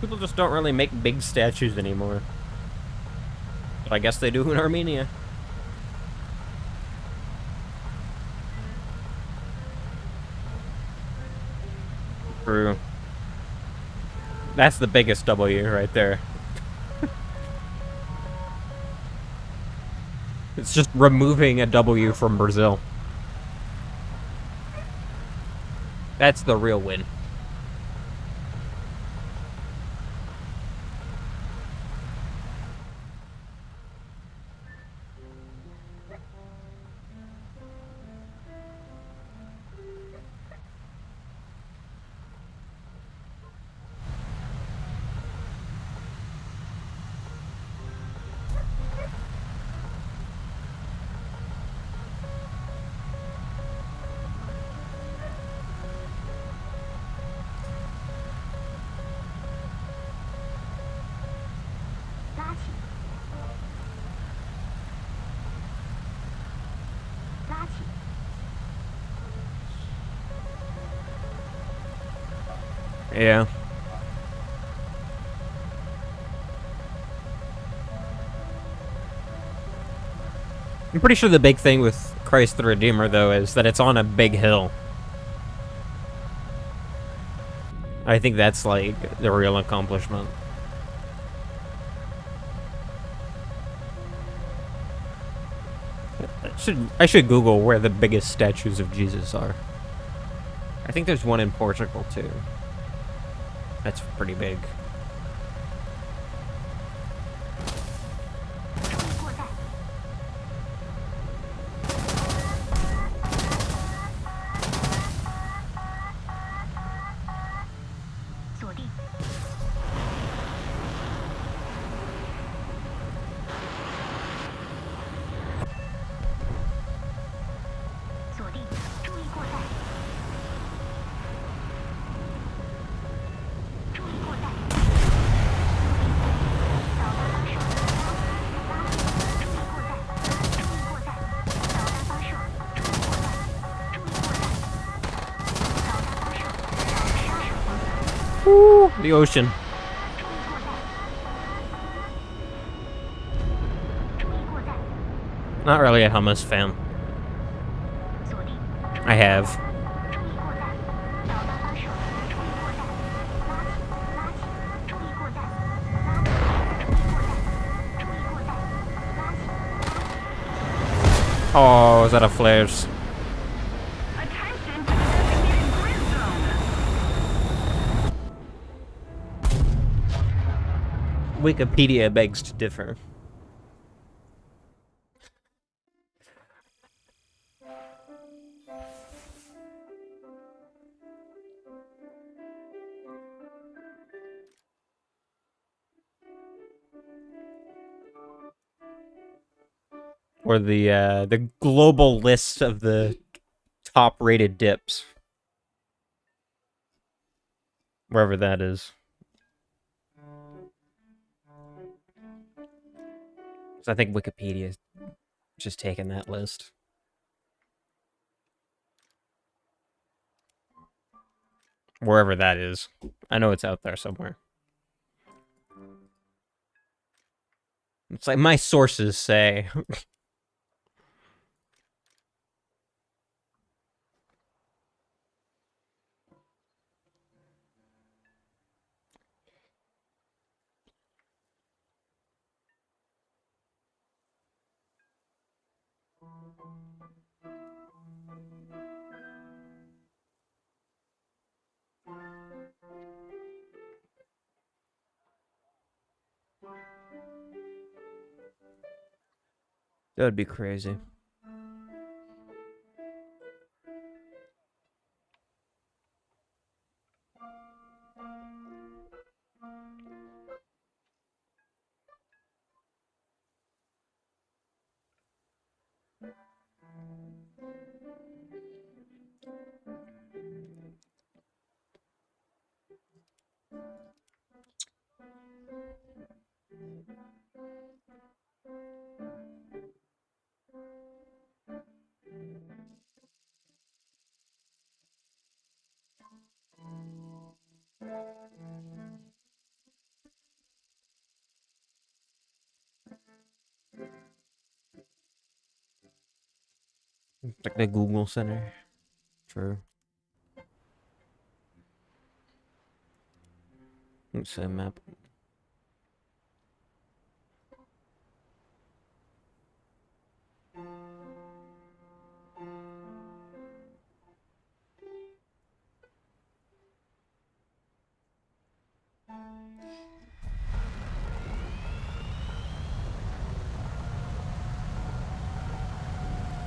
People just don't really make big statues anymore. But I guess they do in Armenia. True. That's the biggest W right there. It's just removing a W from Brazil. That's the real win. Yeah. I'm pretty sure the big thing with Christ the Redeemer, though, is that it's on a big hill. I think that's, like, the real accomplishment. I should Google where the biggest statues of Jesus are. I think there's one in Portugal, too. That's pretty big. The ocean. Not really a hummus fan. I have. Oh, is that a flares? Attention to the designated grid zone. Wikipedia begs to differ. Or the global list of the top-rated dips. Wherever that is. So I think Wikipedia is just taking that list. Wherever that is. I know it's out there somewhere. It's like my sources say. That would be crazy. Like the Google Center. True. Let's see a map.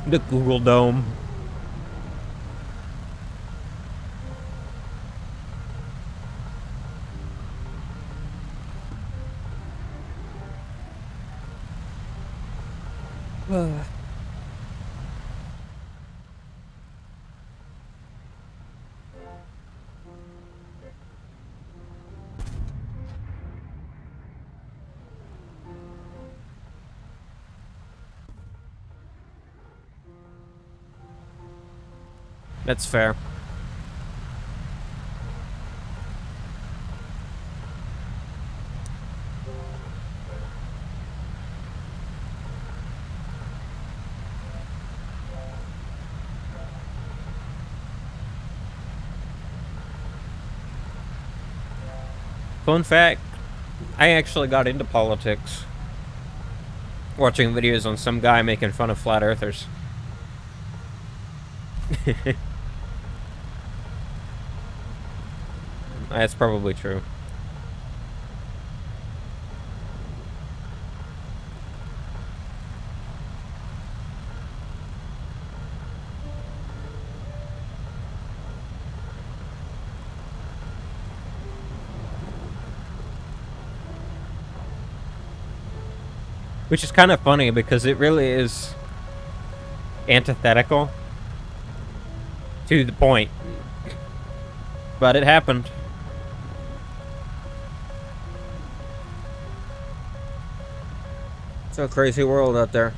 The Google Dome. That's fair. Fun fact, I actually got into politics watching videos on some guy making fun of flat earthers. That's probably true. Which is kind of funny because it really is antithetical to the point. But it happened. It's a crazy world out there.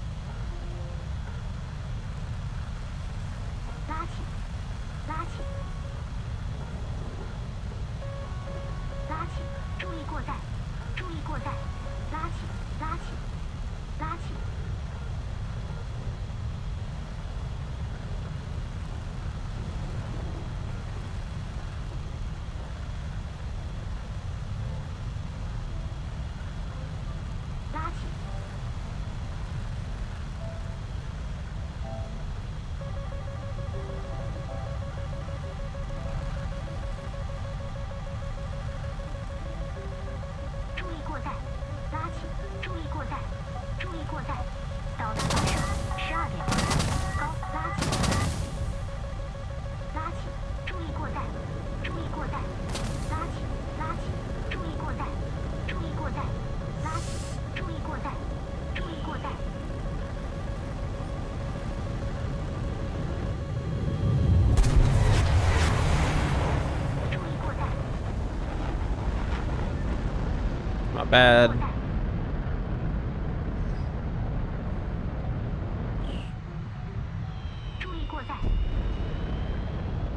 Not bad.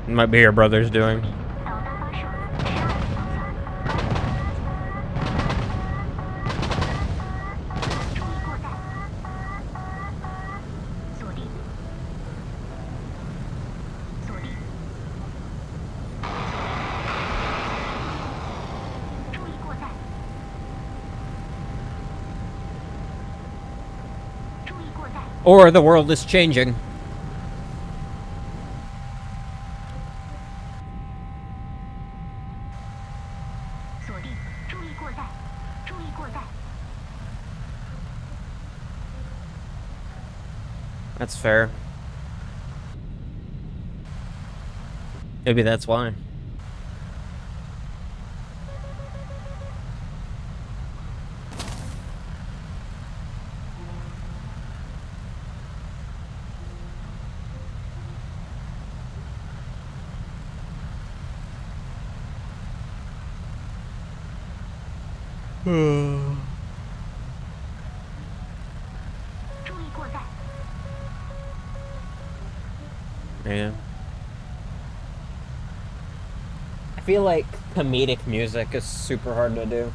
It might be your brother's doing. Or the world is changing. That's fair. Maybe that's why. Yeah. I feel like comedic music is super hard to do.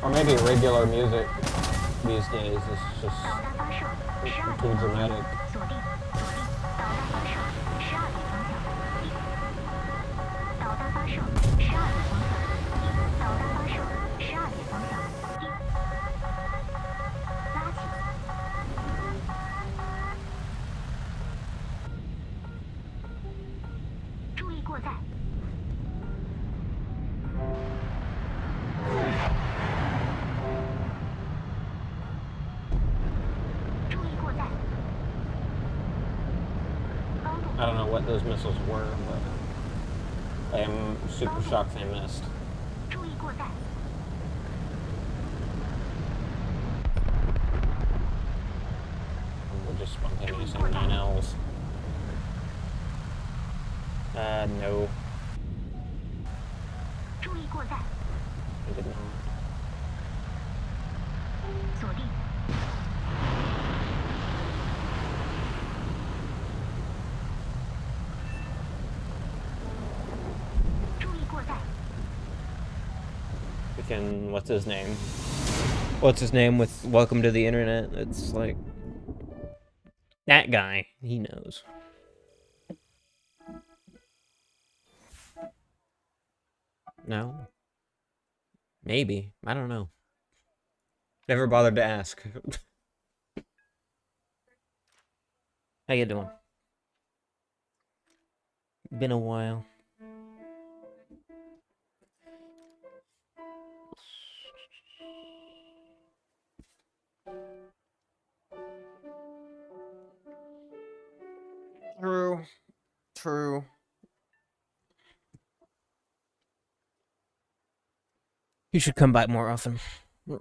Or maybe regular music these days is just too dramatic. I don't know what those missiles were, but I am super shocked they missed. We're just spontaneously 9Ls. No. I did not. Freaking, what's his name? What's his name with Welcome to the Internet? It's like... that guy. He knows. No? Maybe. I don't know. Never bothered to ask. How you doing? Been a while. True. True. You should come by more often.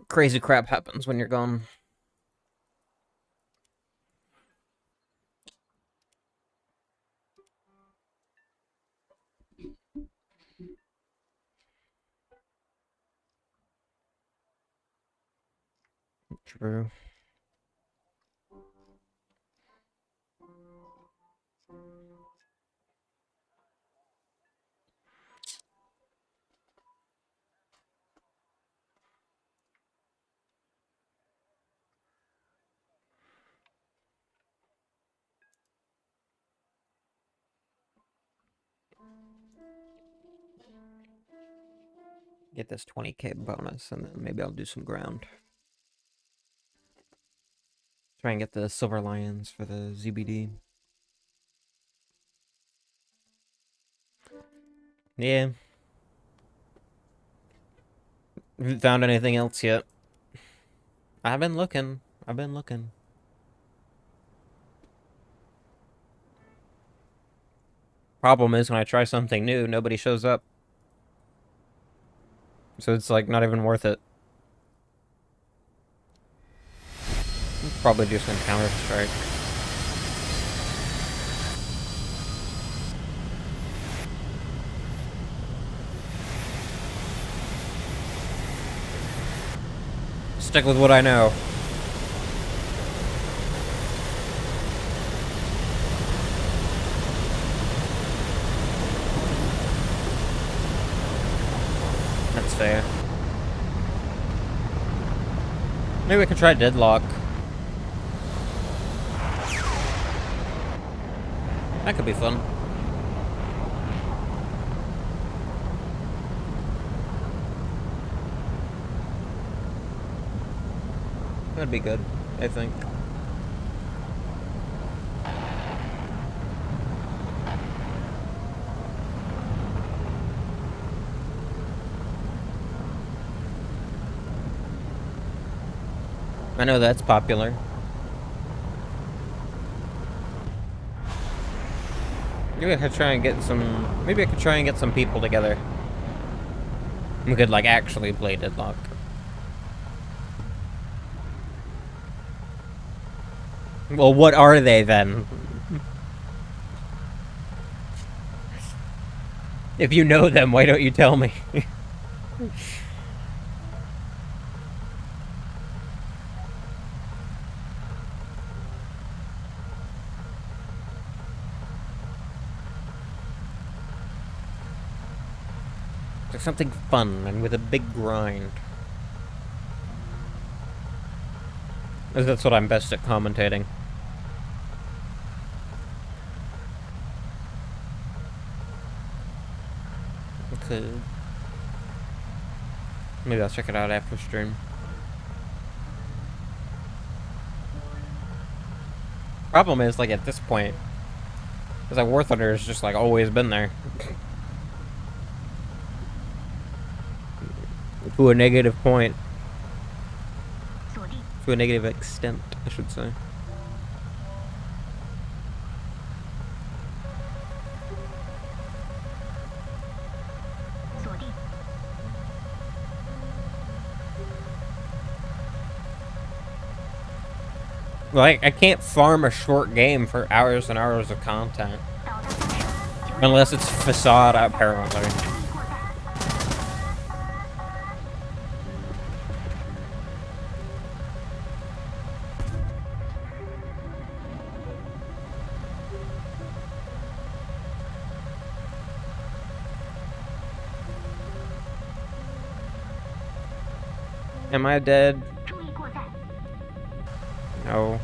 Crazy crap happens when you're gone. True. Get this 20k bonus, and then maybe I'll do some ground. Try and get the Silver Lions for the ZBD. Yeah. Haven't found anything else yet. I've been looking. Problem is, when I try something new, nobody shows up. So it's like not even worth it. Probably do some Counter-Strike. stick with what I know. That's fair. Maybe we could try deadlock. That could be fun. That'd be good, I think. I know that's popular. Maybe I could try and get some... Maybe I could try and get some people together. We could, like, actually play Deadlock. Well, what are they, then? If you know them, why don't you tell me? Like something fun and with a big grind. That's what I'm best at commentating. Okay. Maybe I'll check it out after stream. Problem is, like, at this point, is like War Thunder has just, like, always been there. To a negative point. To a negative extent, I should say. Like, I can't farm a short game for hours and hours of content. Unless it's Facade, apparently. Am I dead? No.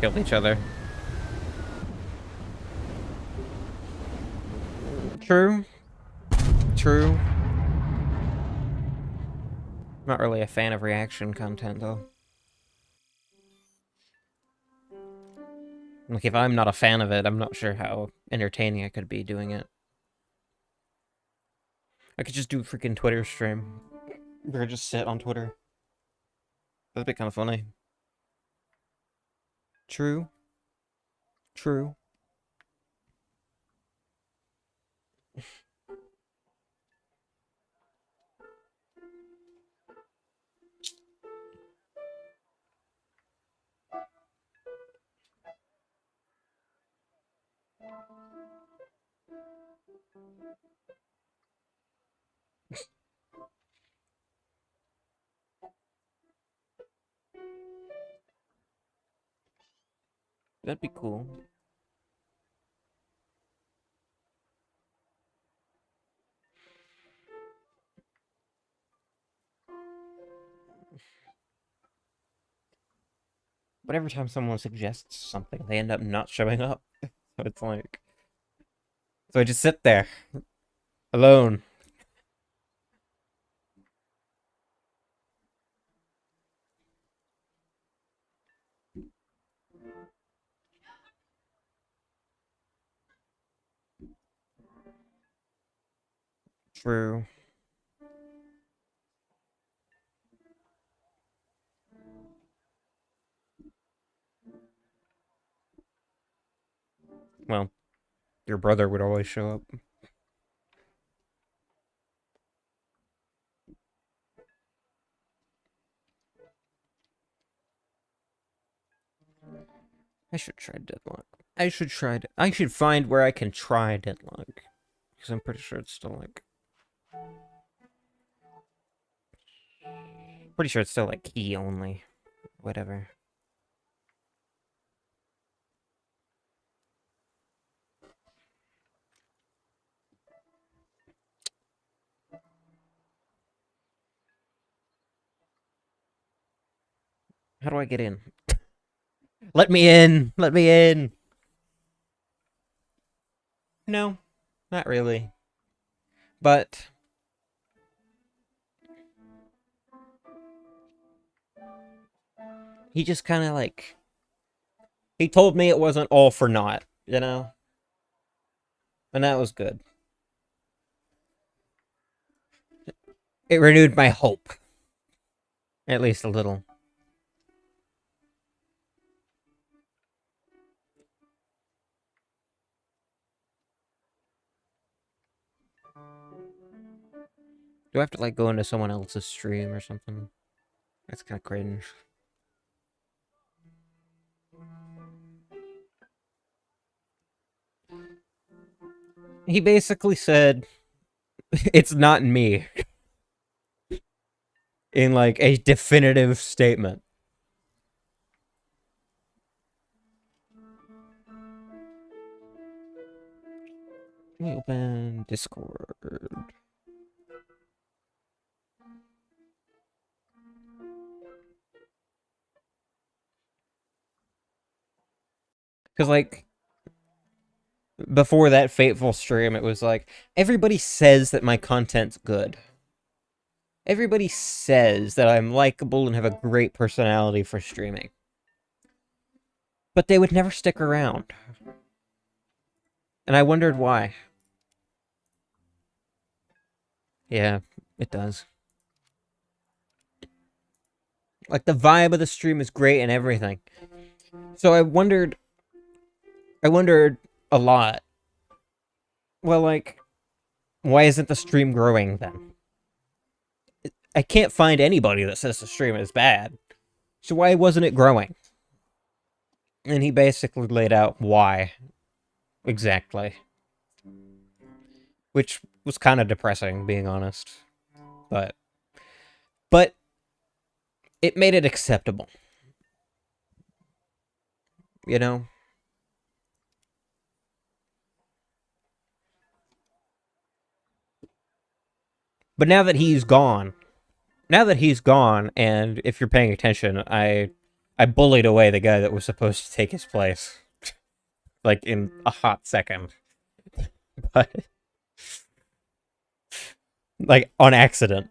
Killed each other. True. True. Not really a fan of reaction content, though. Like, if I'm not a fan of it, I'm not sure how entertaining I could be doing it. I could just do a freaking Twitter stream. Or just sit on Twitter. That'd be kind of funny. True. True. That'd be cool. But every time someone suggests something, they end up not showing up. So it's like... So I just sit there. Alone. True. Well, your brother would always show up. I should try Deadlock. I should find where I can try Deadlock. Because I'm pretty sure it's still like... Pretty sure it's still like key only. Whatever. How do I get in? Let me in! Let me in! No, not really. But he just kind of like... He told me it wasn't all for naught, you know? And that was good. It renewed my hope. At least a little. Do I have to like go into someone else's stream or something? That's kind of cringe. He basically said, it's not me. In like a definitive statement. Let me open Discord. Because, like, before that fateful stream, it was like, everybody says that my content's good. Everybody says that I'm likable and have a great personality for streaming. But they would never stick around. And I wondered why. Yeah, it does. Like, the vibe of the stream is great and everything. So I wondered a lot. Well, like, why isn't the stream growing then? I can't find anybody that says the stream is bad. So why wasn't it growing? And he basically laid out why. Exactly. Which was kind of depressing, being honest. But it made it acceptable. You know? But now that he's gone, and if you're paying attention, I bullied away the guy that was supposed to take his place. Like, in a hot second. But, like, on accident.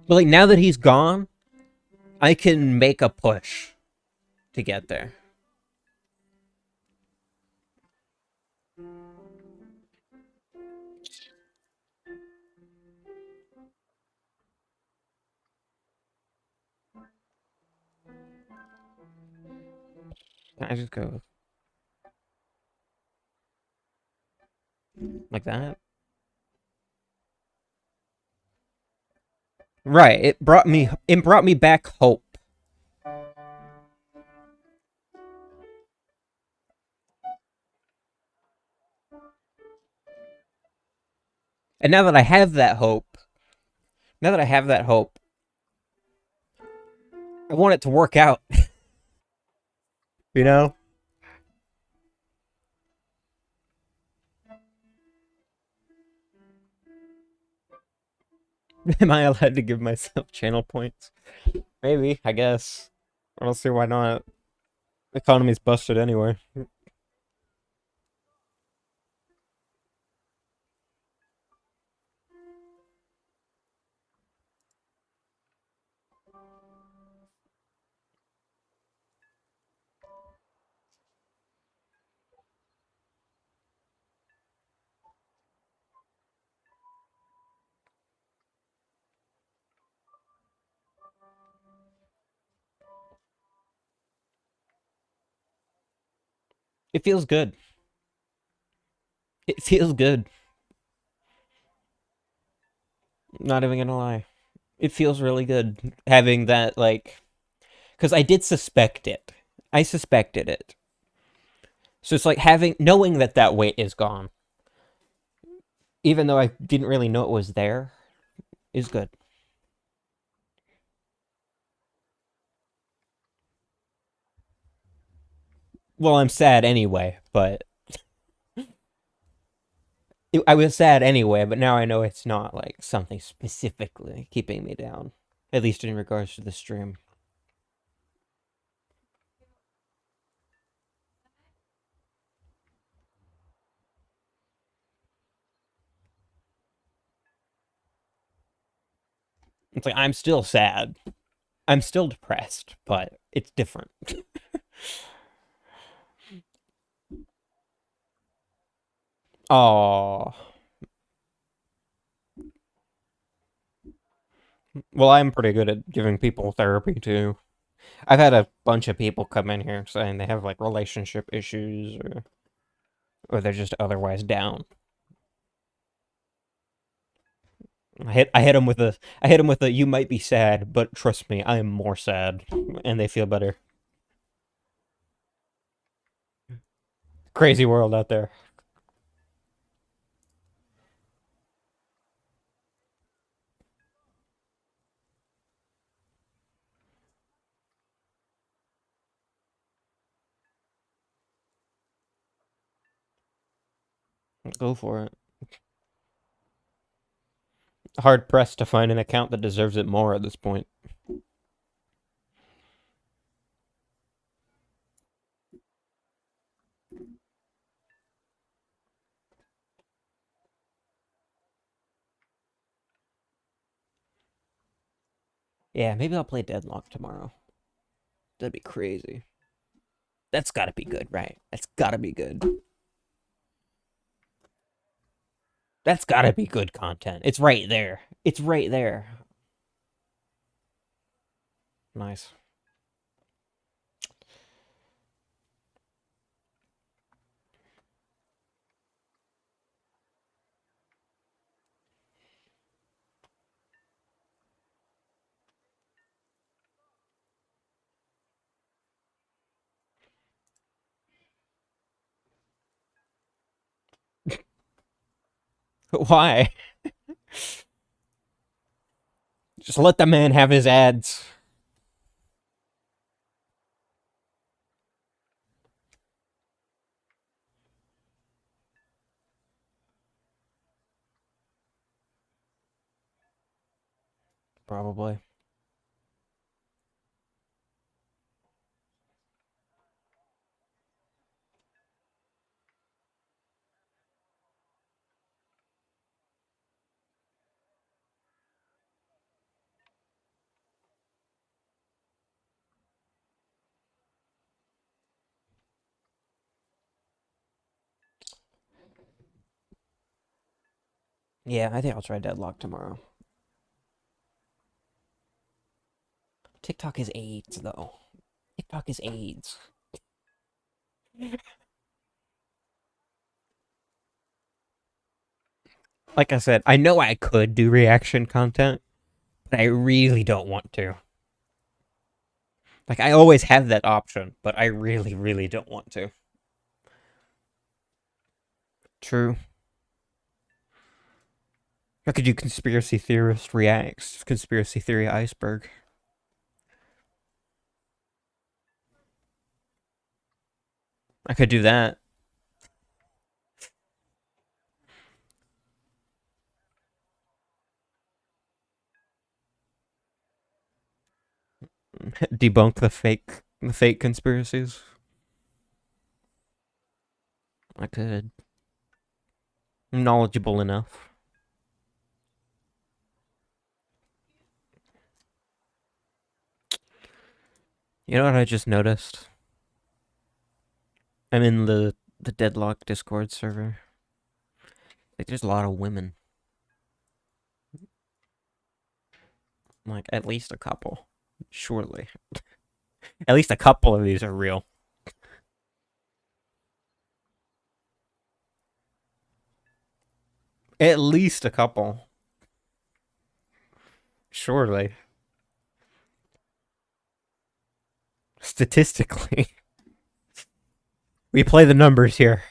But, like, now that he's gone, I can make a push to get there. Can I just go like that? Right, it brought me back hope. And now that I have that hope, I want it to work out. You know? Am I allowed to give myself channel points? Maybe, I guess. I don't see why not. The economy's busted anyway. It feels good. It feels good. Not even gonna lie. It feels really good having that, like, because I did suspect it. I suspected it. So it's like knowing that that weight is gone, even though I didn't really know it was there, is good. Well, I'm sad anyway, but I was sad anyway, but now I know it's not like something specifically keeping me down, at least in regards to the stream. It's like I'm still sad. I'm still depressed, but it's different. Oh, well, I'm pretty good at giving people therapy too. I've had a bunch of people come in here saying they have like relationship issues or they're just otherwise down. I hit them with a you might be sad, but trust me, I am more sad, and they feel better. Crazy world out there. Go for it. Hard pressed to find an account that deserves it more at this point. Yeah, maybe I'll play Deadlock tomorrow. That'd be crazy. That's gotta be good, right? That's gotta be good. That's gotta be good content. It's right there. It's right there. Nice. Why? Just let the man have his ads. Probably. Yeah, I think I'll try Deadlock tomorrow. TikTok is AIDS, though. TikTok is AIDS. Like I said, I know I could do reaction content, but I really don't want to. Like, I always have that option, but I really, really don't want to. True. I could do conspiracy theorist reacts, conspiracy theory iceberg. I could do that. Debunk the fake conspiracies. I could. I'm knowledgeable enough. You know what I just noticed? I'm in the Deadlock Discord server. Like, there's a lot of women. Like, at least a couple. Surely. At least a couple of these are real. At least a couple. Surely. Statistically. We play the numbers here.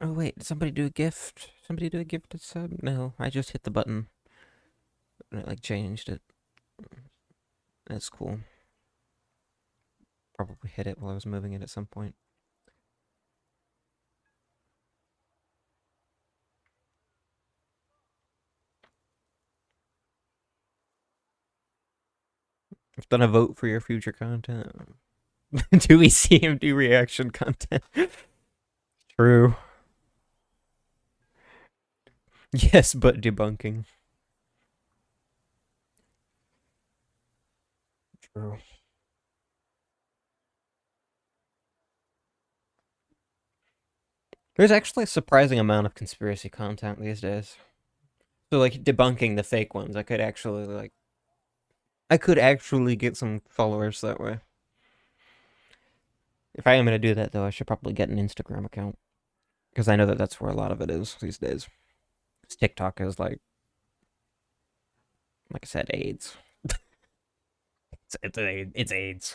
Oh wait, did somebody do a gift? Somebody do a gifted sub? No, I just hit the button. And it like changed it. That's cool. Probably hit it while I was moving it at some point. I've done a vote for your future content. Do we see him do reaction content? True. Yes, but debunking. True. There's actually a surprising amount of conspiracy content these days. So like debunking the fake ones, I could actually get some followers that way. If I am gonna do that though, I should probably get an Instagram account because I know that that's where a lot of it is these days. TikTok is like I said, AIDS. It's AIDS.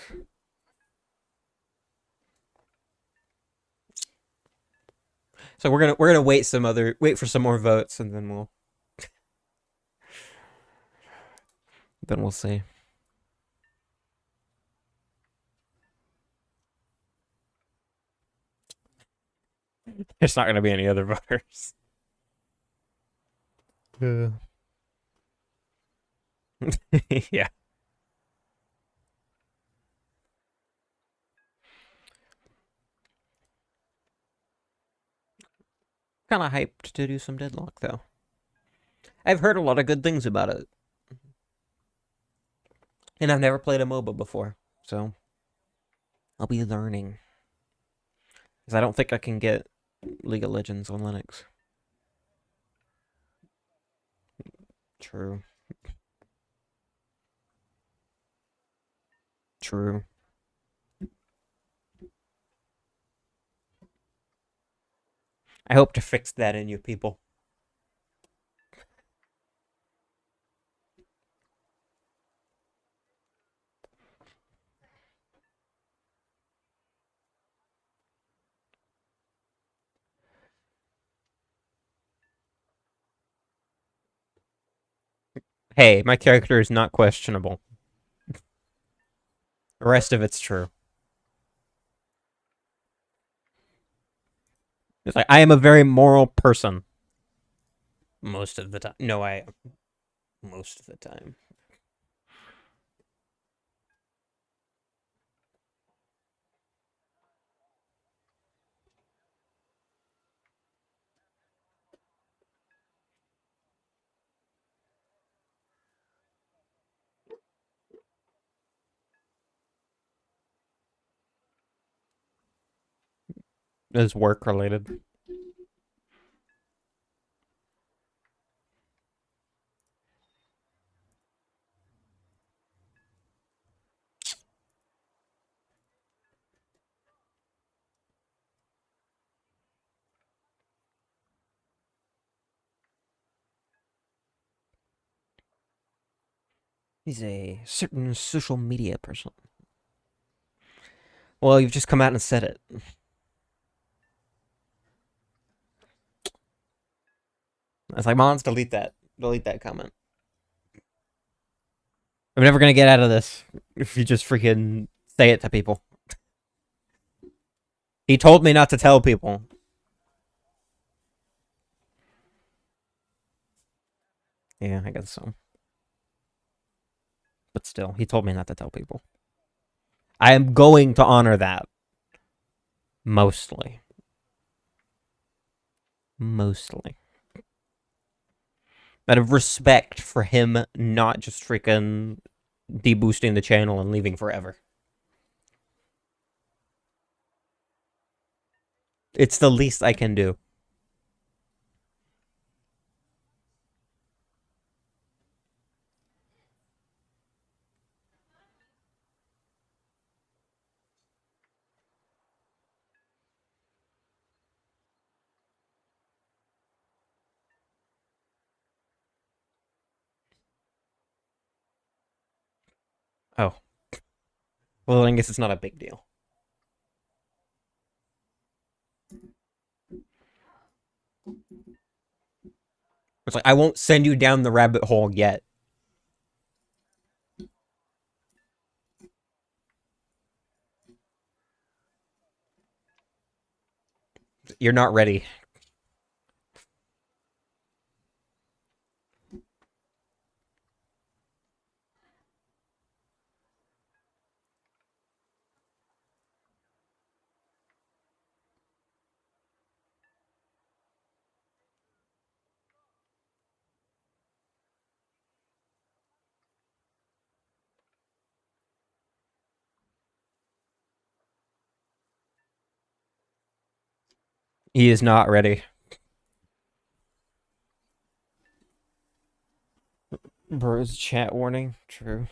So we're gonna wait for some more votes and then we'll see. There's not gonna be any other voters. Yeah. Kind of hyped to do some Deadlock though. I've heard a lot of good things about it. And I've never played a MOBA before, so I'll be learning. Because I don't think I can get League of Legends on Linux. True. True. I hope to fix that in you people. Hey, my character is not questionable. The rest of it's true. It's like, I am a very moral person. Most of the time. No, I am. Most of the time. It's work related. He's a certain social media person. Well, you've just come out and said it. I was like, Mons, delete that. Delete that comment. I'm never gonna get out of this if you just freaking say it to people. He told me not to tell people. Yeah, I guess so. But still, he told me not to tell people. I am going to honor that. Mostly. Mostly. Out of respect for him not just freaking deboosting the channel and leaving forever. It's the least I can do. Well, I guess it's not a big deal. It's like I won't send you down the rabbit hole yet. You're not ready. He is not ready. Bro's chat warning. True.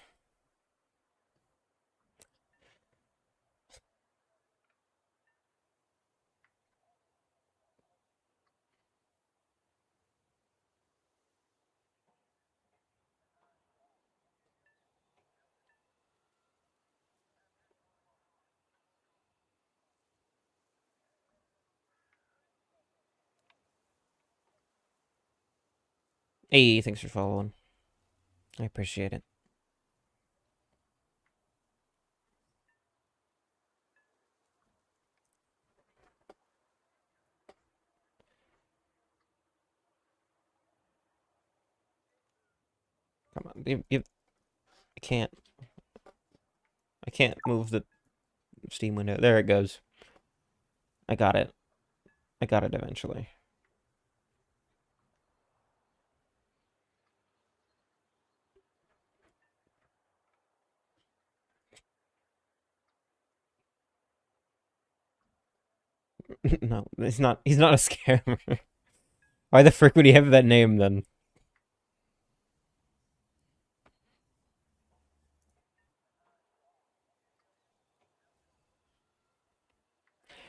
Hey, thanks for following. I appreciate it. Come on, I can't. I can't move the Steam window. There it goes. I got it. I got it eventually. No, he's not. He's not a scammer. Why the frick would he have that name then?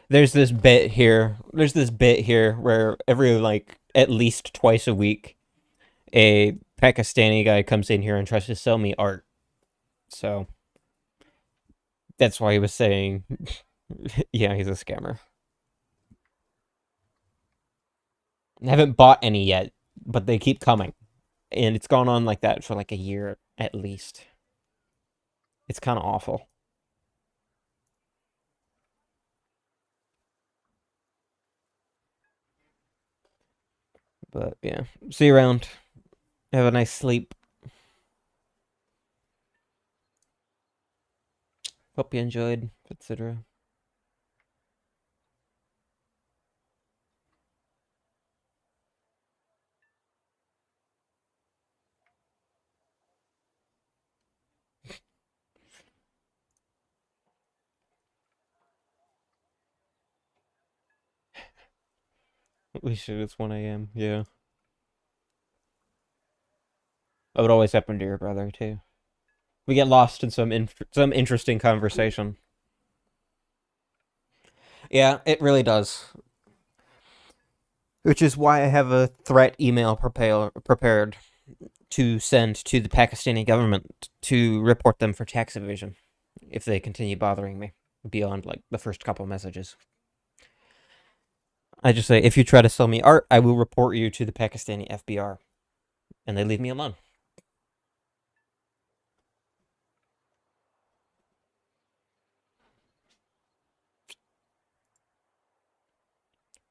There's this bit here. There's this bit here where every like at least twice a week, a Pakistani guy comes in here and tries to sell me art. So that's why he was saying, yeah, he's a scammer. I haven't bought any yet, but they keep coming, and it's gone on like that for like a year at least. It's kind of awful, but yeah. See you around. Have a nice sleep. Hope you enjoyed, etc. We should. It's 1 a.m. Yeah. That would always happen to your brother too. We get lost in some interesting conversation. Yeah, it really does. Which is why I have a threat email prepared to send to the Pakistani government to report them for tax evasion if they continue bothering me beyond like the first couple messages. I just say, if you try to sell me art, I will report you to the Pakistani FBR. And they leave me alone.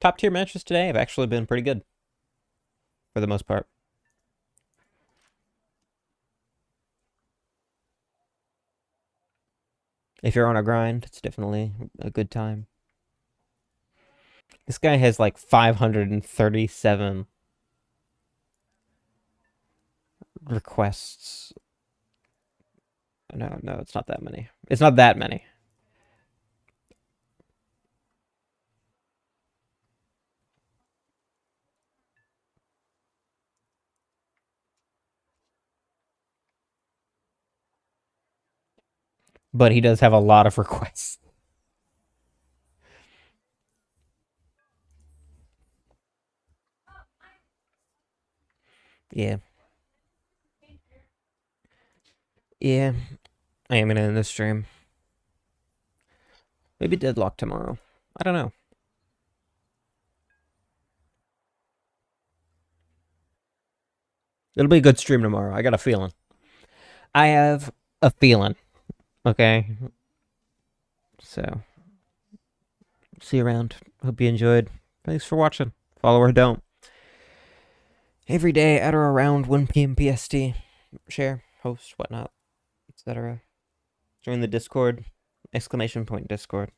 Top tier matches today have actually been pretty good for the most part. If you're on a grind, it's definitely a good time. This guy has like 537 requests. No, it's not that many. It's not that many. But he does have a lot of requests. Yeah. Yeah. I am gonna end this stream. Maybe deadlock tomorrow. I don't know. It'll be a good stream tomorrow. I got a feeling. I have a feeling. Okay. So, see you around. Hope you enjoyed. Thanks for watching. Follow or don't. Every day at or around 1 p.m. PST. Share, host, whatnot, etc. Join the Discord. Exclamation point Discord.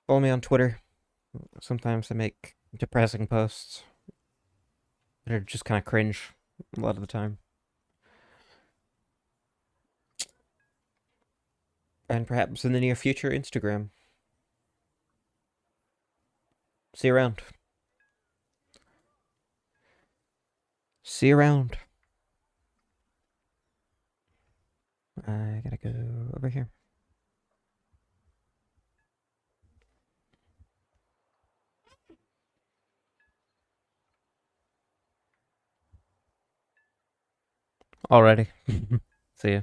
Follow me on Twitter. Sometimes I make depressing posts that are just kind of cringe a lot of the time. And perhaps in the near future, Instagram. See you around. See you around. I gotta go over here. Alrighty. See ya.